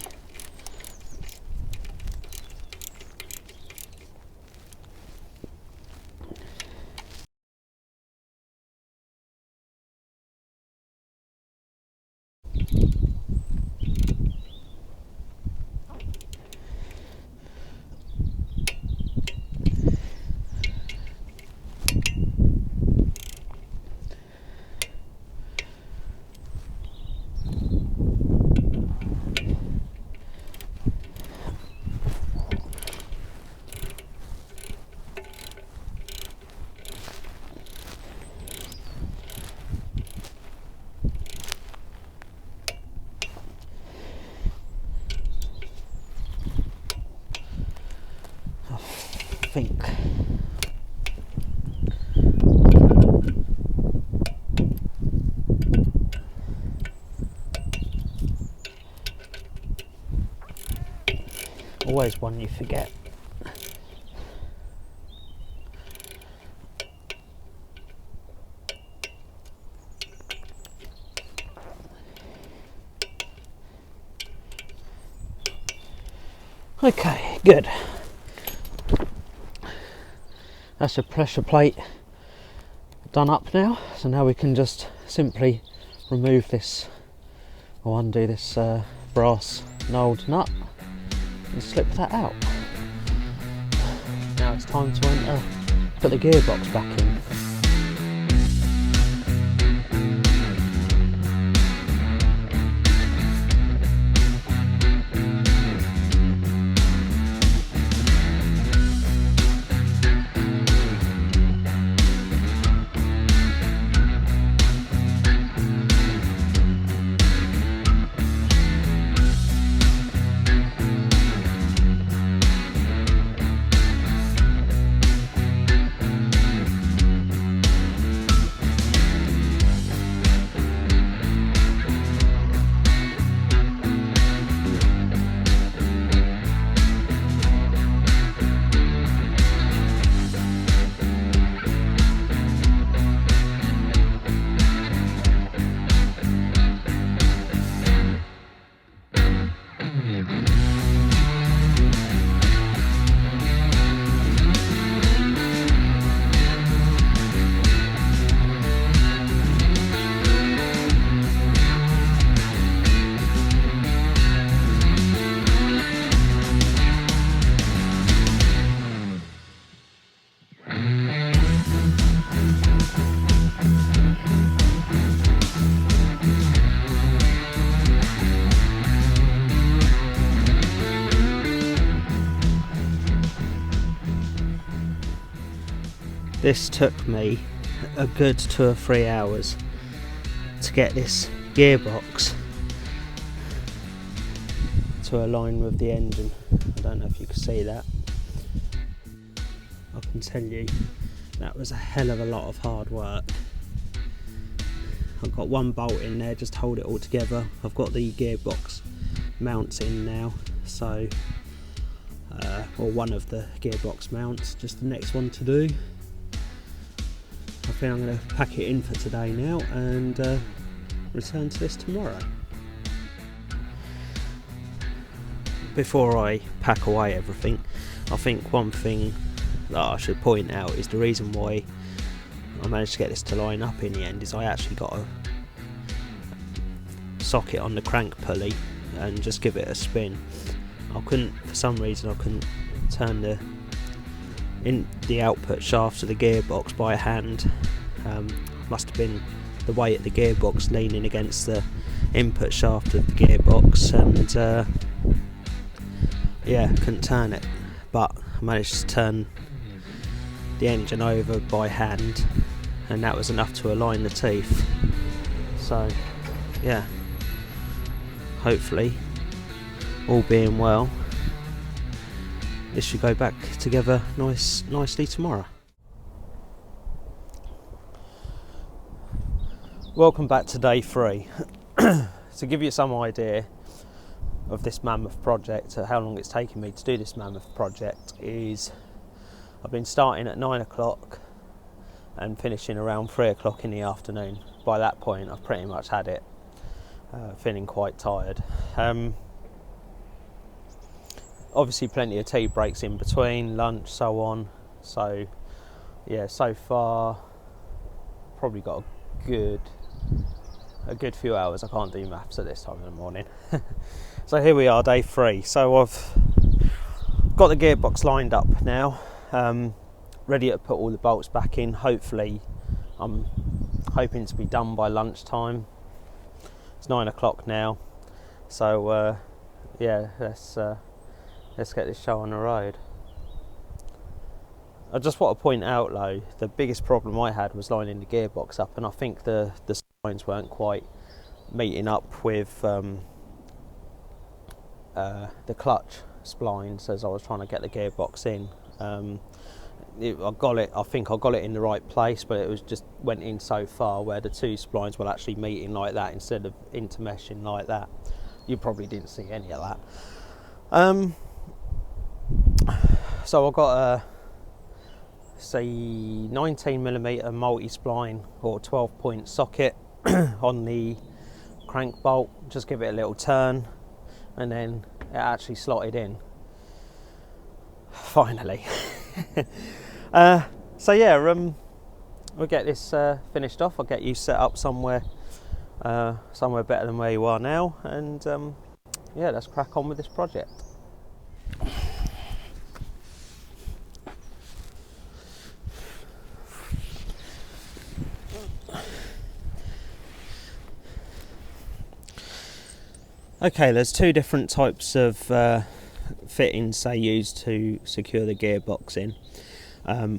Think. Always one you forget. Okay, good. That's the pressure plate done up now, so now we can just simply remove this or undo this brass knurled nut and slip that out. Now it's time to put the gearbox back in. This took me a good 2 or 3 hours to get this gearbox to align with the engine. I don't know if you can see that. I can tell you that was a hell of a lot of hard work. I've got one bolt in there just to hold it all together. I've got the gearbox mounts in now, so or one of the gearbox mounts, just the next one to do. I think I'm going to pack it in for today now and return to this tomorrow. Before I pack away everything, I think one thing that I should point out is the reason why I managed to get this to line up in the end is I actually got a socket on the crank pulley and just give it a spin. For some reason I couldn't turn the output shaft of the gearbox by hand. Must have been the weight of the gearbox leaning against the input shaft of the gearbox, and couldn't turn it, but I managed to turn the engine over by hand, and that was enough to align the teeth. So yeah, hopefully, all being well, this should go back together nicely tomorrow. Welcome back to day 3. To give you some idea of this mammoth project, how long it's taken me to do this mammoth project, is I've been starting at 9 o'clock and finishing around 3 o'clock in the afternoon. By that point I've pretty much had it, feeling quite tired. Obviously plenty of tea breaks in between, lunch, so on. So yeah, so far probably got a good few hours. I can't do maths at this time in the morning. So here we are, day 3. So I've got the gearbox lined up now, ready to put all the bolts back in. Hopefully, I'm hoping to be done by lunchtime. It's 9 o'clock now, so let's get this show on the road. I just want to point out though, the biggest problem I had was lining the gearbox up, and I think the splines weren't quite meeting up with the clutch splines as I was trying to get the gearbox in. I think I got it in the right place, but it was just went in so far where the two splines were actually meeting like that instead of intermeshing like that. You probably didn't see any of that. So I've got a, say, 19mm multi-spline or 12-point socket on the crank bolt. Just give it a little turn and then it actually slotted in. Finally. So yeah, we'll get this finished off. I'll get you set up somewhere better than where you are now, and yeah, let's crack on with this project. Okay, there's two different types of fittings they use to secure the gearbox in.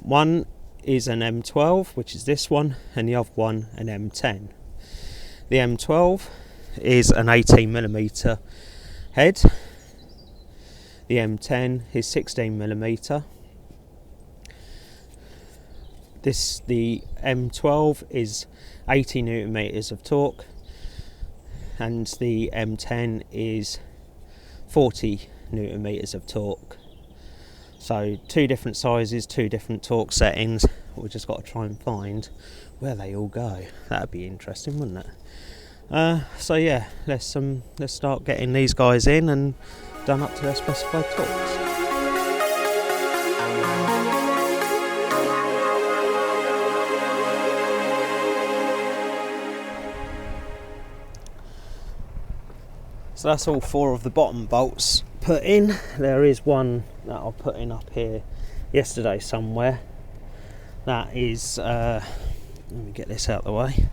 One is an M12, which is this one, and the other one an M10. The M12 is an 18mm head. The M10 is 16mm. The M12 is 80 newton meters of torque, and the M10 is 40 newton meters of torque. So two different sizes, two different torque settings. We've just got to try and find where they all go. That'd be interesting, wouldn't it? So yeah, let's start getting these guys in and done up to their specified torques. So that's all four of the bottom bolts put in. There is one that I put in up here yesterday somewhere. That is, let me get this out of the way.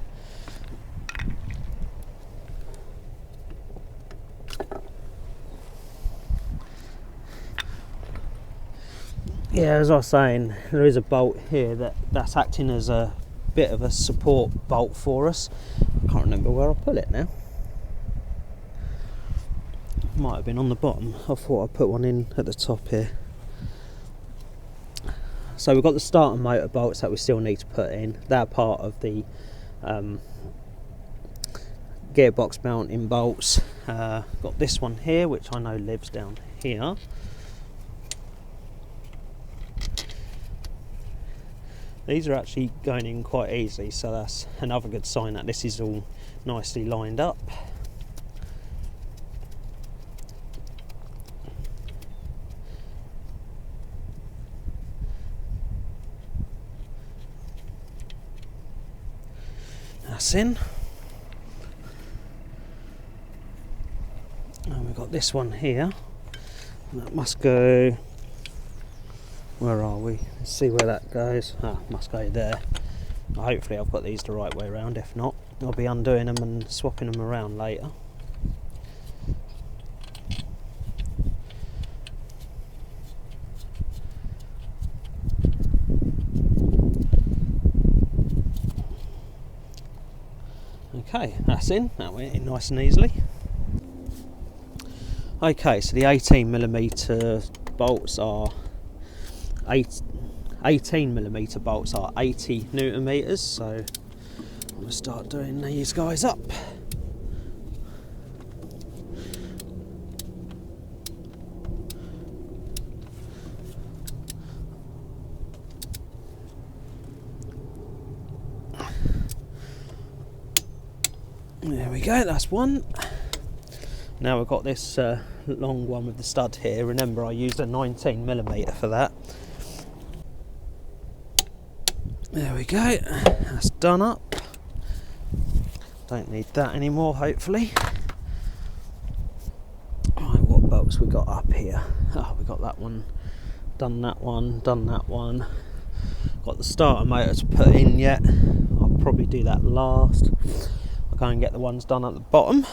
Yeah, as I was saying, there is a bolt here that's acting as a bit of a support bolt for us. I can't remember where I put it now. Might have been on the bottom. I thought I put one in at the top here. So we've got the starter motor bolts that we still need to put in. They're part of the gearbox mounting bolts. Got this one here, which I know lives down here. These are actually going in quite easily, so that's another good sign that this is all nicely lined up. That's in. And we've got this one here. That must go. Where are we? Let's see where that goes. Must go there. Hopefully I've got these the right way around. If not, I'll be undoing them and swapping them around later. Okay, that's in. That went in nice and easily. Okay, so the 18mm bolts are 18mm bolts are 80 newton meters. So I'm going to start doing these guys up. There we go, that's one. Now we've got this long one with the stud here. Remember, I used a 19mm for that. There we go, that's done up. Don't need that anymore, hopefully. Right, what bolts we got up here? Oh, we got that one, done that one, done that one. Got the starter motor to put in yet. I'll probably do that last. I'll go and get the ones done at the bottom.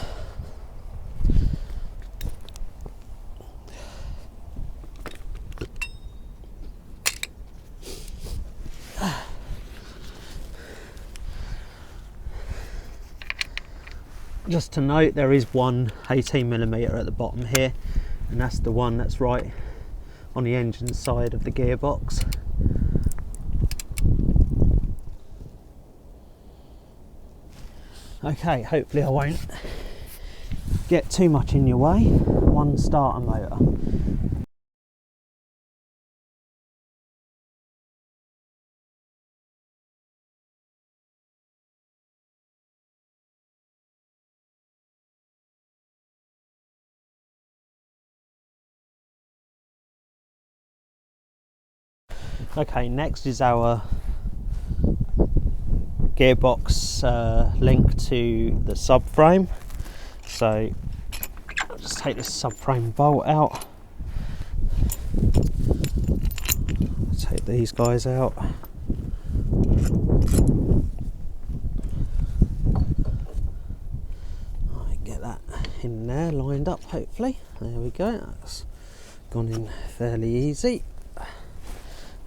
Just to note, there is one 18mm at the bottom here, and that's the one that's right on the engine side of the gearbox. Okay, hopefully I won't get too much in your way. One starter motor. Okay, next is our gearbox link to the subframe. So I'll just take this subframe bolt out, take these guys out, get that in there lined up hopefully. There we go, that's gone in fairly easy.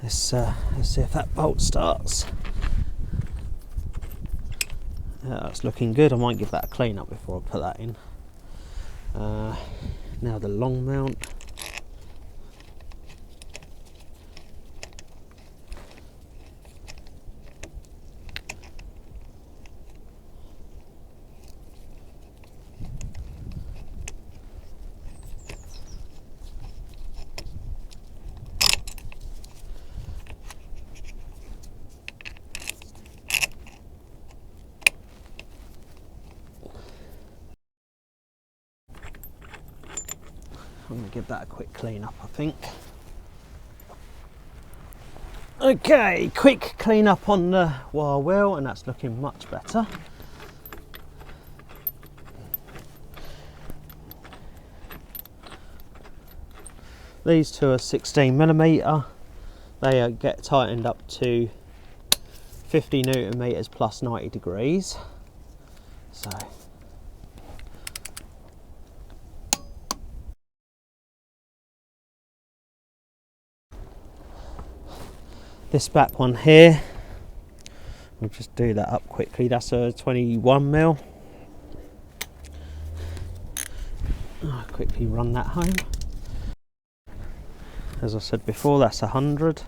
Let's see if that bolt starts. Yeah, that's looking good. I might give that a clean up before I put that in. Now the long mount. I'm going to give that a quick clean up, I think. Okay, quick clean up on the wire wheel, and that's looking much better. These two are 16mm. They get tightened up to 50 Newton meters plus 90 degrees. So this back one here, we'll just do that up quickly. That's a 21mm. I'll quickly run that home. As I said before, that's 100.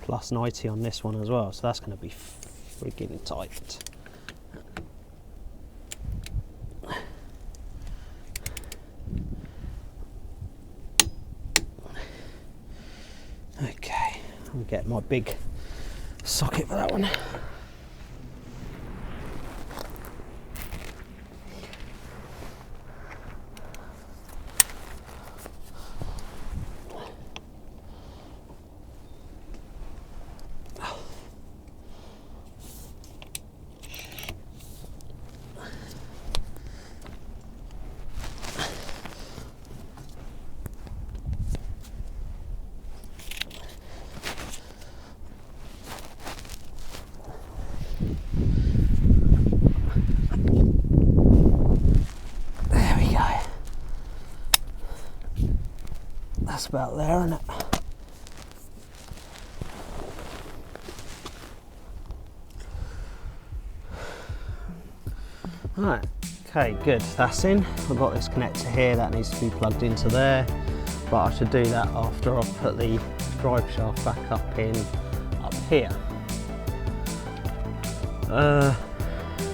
Plus 90 on this one as well, so that's going to be friggin' tight. Okay, I'll get my big socket for that one. That's about there, isn't it? Right, okay, good, that's in. I've got this connector here that needs to be plugged into there, but I should do that after I've put the drive shaft back up here.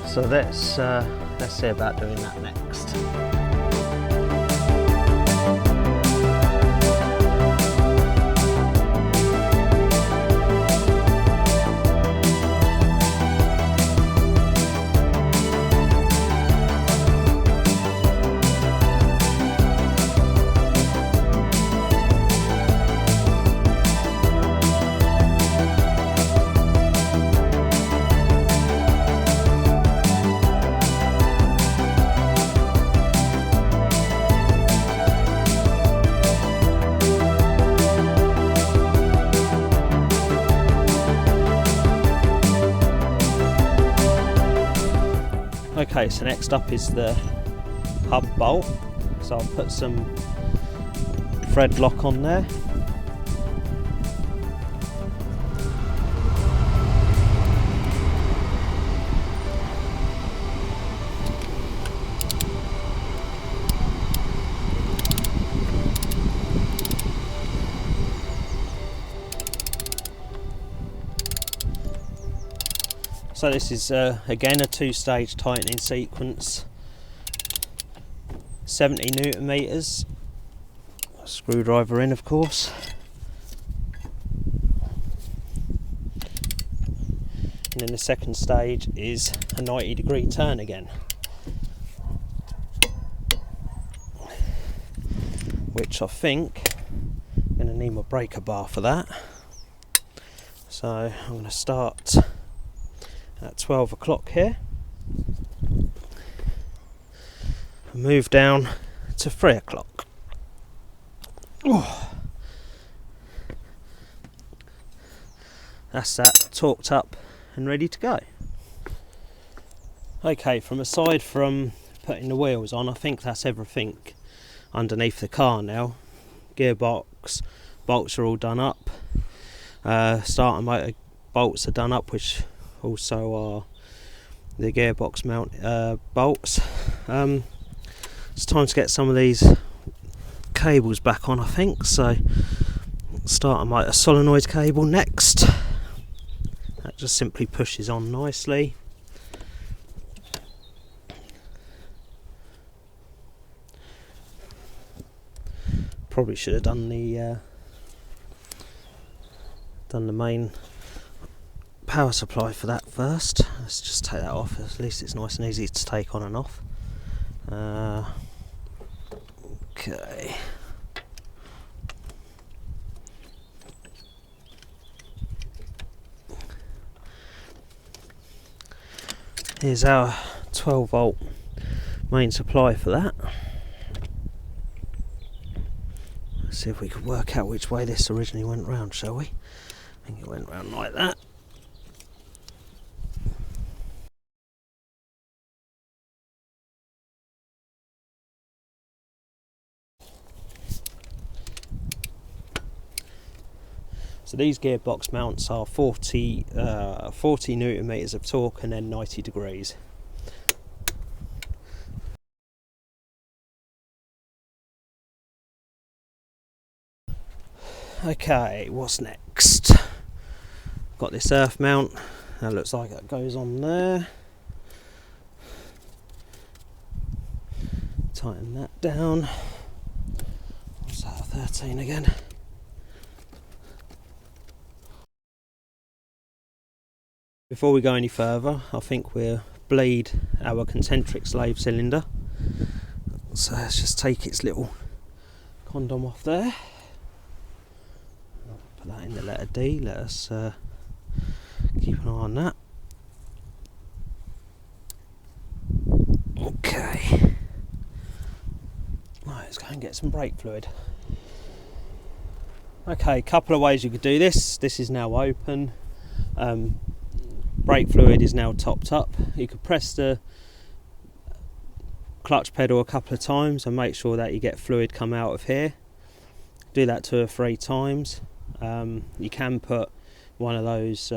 So let's see about doing that next. Okay, so next up is the hub bolt. So I'll put some thread lock on there. So this is again a two-stage tightening sequence, 70 Newton meters, screwdriver in of course. then the second stage is a 90-degree turn again, which I think I'm going to need my breaker bar for that. So I'm going to start at 12 o'clock here and move down to 3 o'clock. That's that torqued up and ready to go. Okay, aside from putting the wheels on, I think that's everything underneath the car now. Gearbox bolts are all done up. Starter motor bolts are done up, which also are the gearbox mount bolts. It's time to get some of these cables back on, I think. So starter motor solenoid cable next. That just simply pushes on nicely. Probably should have done the main power supply for that first. Let's just take that off. At least it's nice and easy to take on and off. Okay. Here's our 12 volt main supply for that. Let's see if we can work out which way this originally went round, shall we? I think it went round like that. So these gearbox mounts are 40 newton meters of torque and then 90 degrees. Okay, what's next? Got this earth mount. That looks like that goes on there. Tighten that down. What's that, 13 again? Before we go any further, I think we'll bleed our concentric slave cylinder. So let's just take its little condom off there. I'll put that in the letter D. Let us keep an eye on that. Okay. Right, let's go and get some brake fluid. Okay, a couple of ways you could do this. This is now open. Brake fluid is now topped up. You could press the clutch pedal a couple of times and make sure that you get fluid come out of here. Do that 2 or 3 times. You can put one of those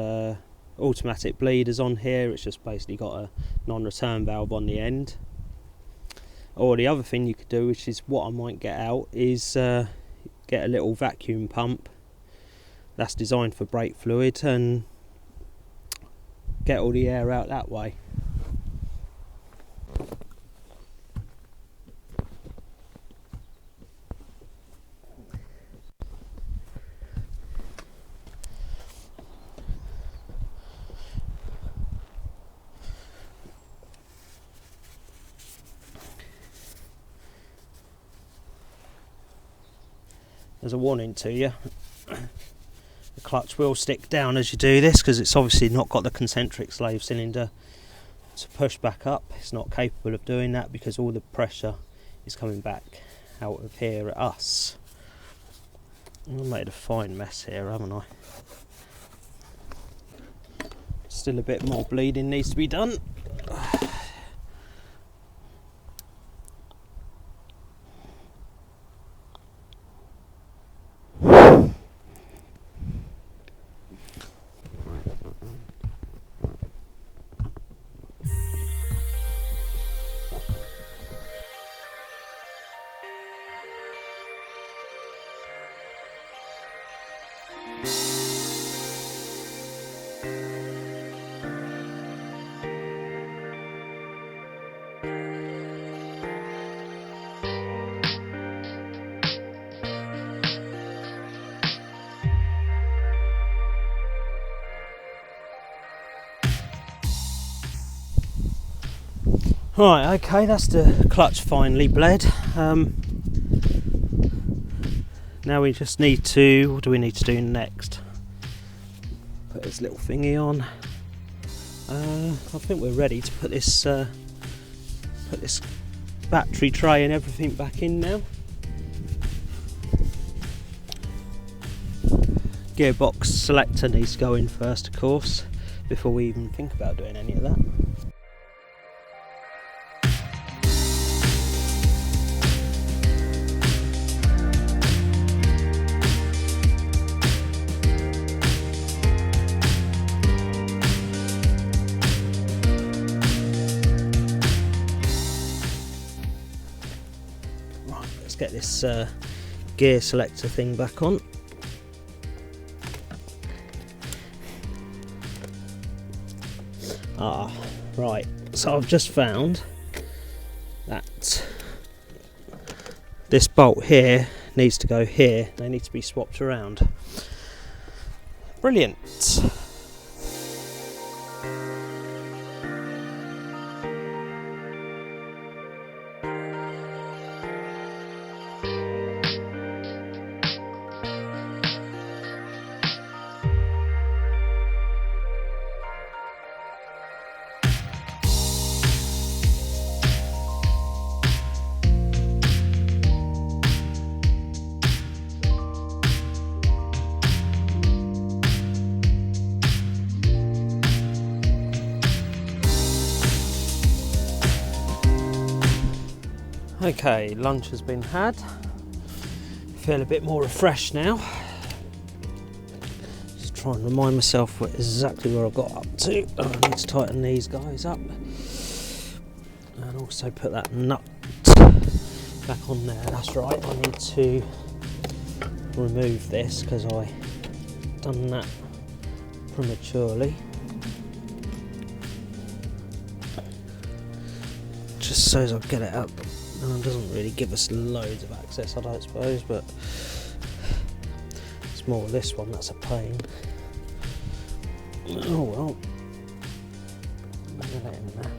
automatic bleeders on here. It's just basically got a non-return valve on the end. Or the other thing you could do, which is what I might get out, is get a little vacuum pump that's designed for brake fluid and get all the air out that way. There's a warning to you. The clutch will stick down as you do this because it's obviously not got the concentric slave cylinder to push back up. It's not capable of doing that because all the pressure is coming back out of here at us. I've made a fine mess here, haven't I? Still a bit more bleeding needs to be done. Right, okay, that's the clutch finally bled. Now we just need to, what do we need to do next? Put this little thingy on. I think we're ready to put this battery tray and everything back in now. Gearbox selector needs to go in first, of course, before we even think about doing any of that. Right, let's get this gear selector thing back on. Right, so I've just found that this bolt here needs to go here. They need to be swapped around. Brilliant. Okay, lunch has been had. Feel a bit more refreshed now. Just try and remind myself exactly where I got up to. I need to tighten these guys up and also put that nut back on there. That's right, I need to remove this because I done that prematurely. Just so as I get it up. It doesn't really give us loads of access, I don't suppose, but it's more this one that's a pain. Oh well, get it in there.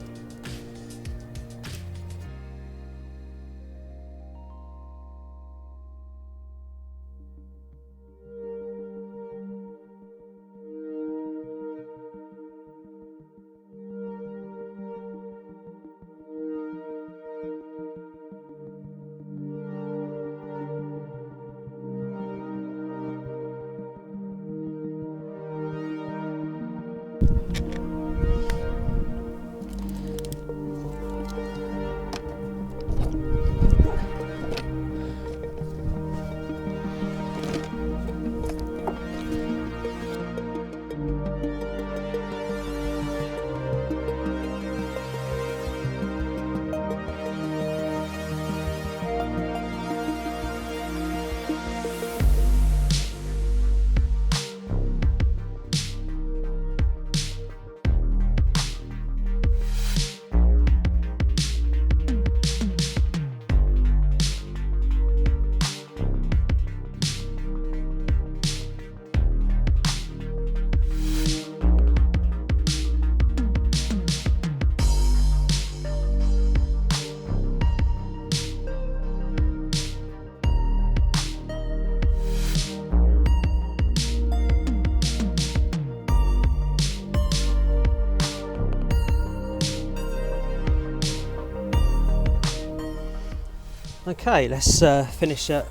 Okay, let's finish up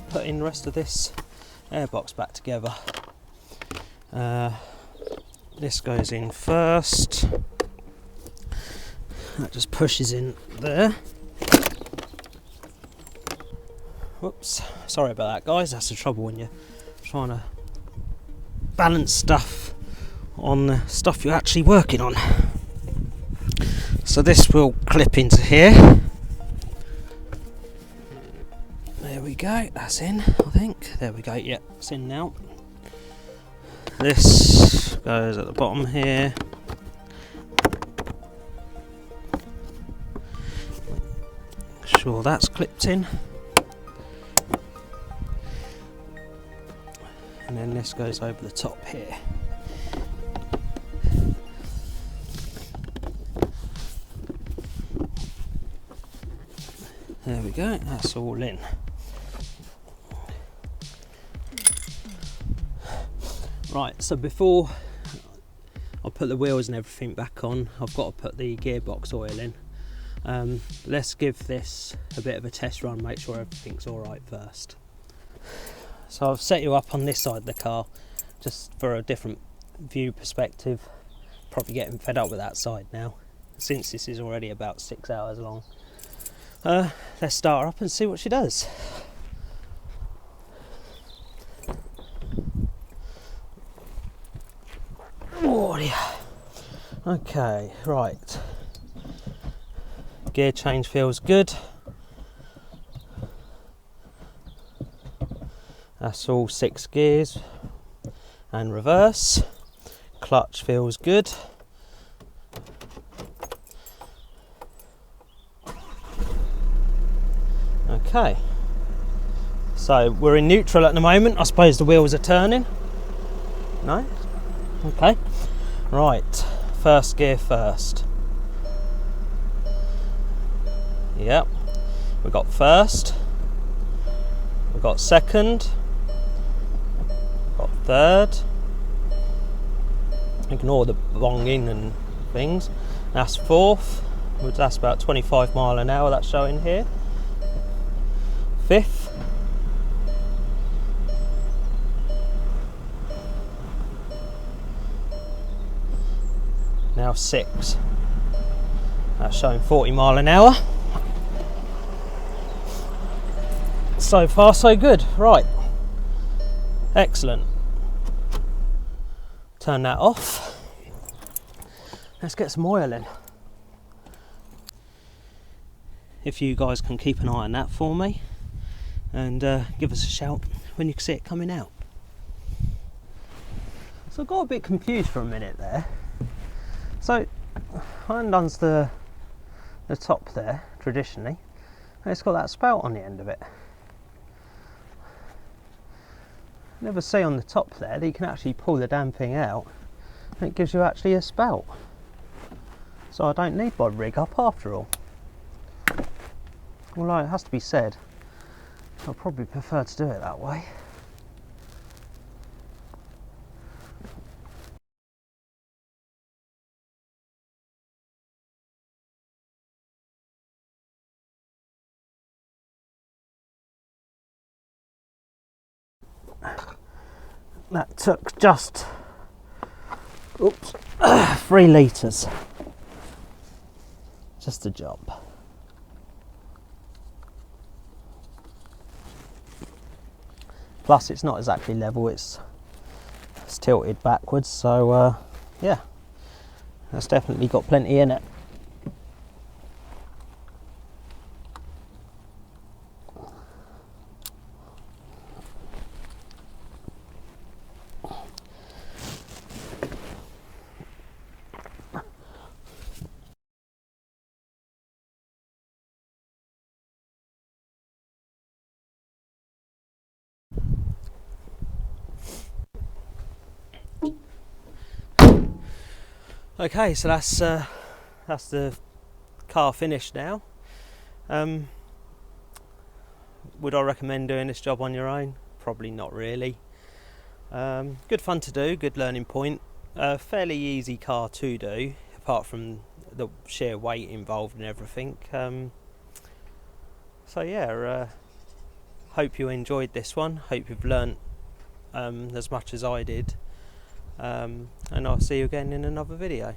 putting the rest of this airbox back together. This goes in first. That just pushes in there. Whoops, sorry about that, guys. That's the trouble when you're trying to balance stuff on the stuff you're actually working on. So this will clip into here. There we go, that's in, I think. There we go, yeah, it's in now. This goes at the bottom here. Sure that's clipped in. And then this goes over the top here. There we go, that's all in. Right, so before I put the wheels and everything back on, I've got to put the gearbox oil in. Let's give this a bit of a test run, make sure everything's alright first. So I've set you up on this side of the car, just for a different view perspective. Probably getting fed up with that side now, since this is already about 6 hours long. Let's start her up and see what she does. Oh yeah. Okay, right. Gear change feels good. That's all 6 gears and reverse. Clutch feels good. Okay, so we're in neutral at the moment. I suppose the wheels are turning. No? Okay, right, first gear first. Yep, we've got first, we've got second, we've got third. Ignore the bonging and things. That's fourth, that's about 25 mile an hour that's showing here. Fifth, now 6, that's showing 40 mile an hour. So far so good. Right, excellent. Turn that off. Let's get some oil in. If you guys can keep an eye on that for me, and give us a shout when you can see it coming out. So I got a bit confused for a minute there. So I undone the top there traditionally, and it's got that spout on the end of it. Never see on the top there that you can actually pull the damn thing out and it gives you actually a spout. So I don't need my rig up after all. Although it has to be said, I'd probably prefer to do it that way. That took just 3 litres. Just a job. Plus it's not exactly level, it's tilted backwards, so yeah, that's definitely got plenty in it. Okay, so that's the car finished now. Would I recommend doing this job on your own? Probably not really. Good fun to do, good learning point. Fairly easy car to do, apart from the sheer weight involved and everything. So yeah, hope you enjoyed this one. Hope you've learnt as much as I did. And I'll see you again in another video.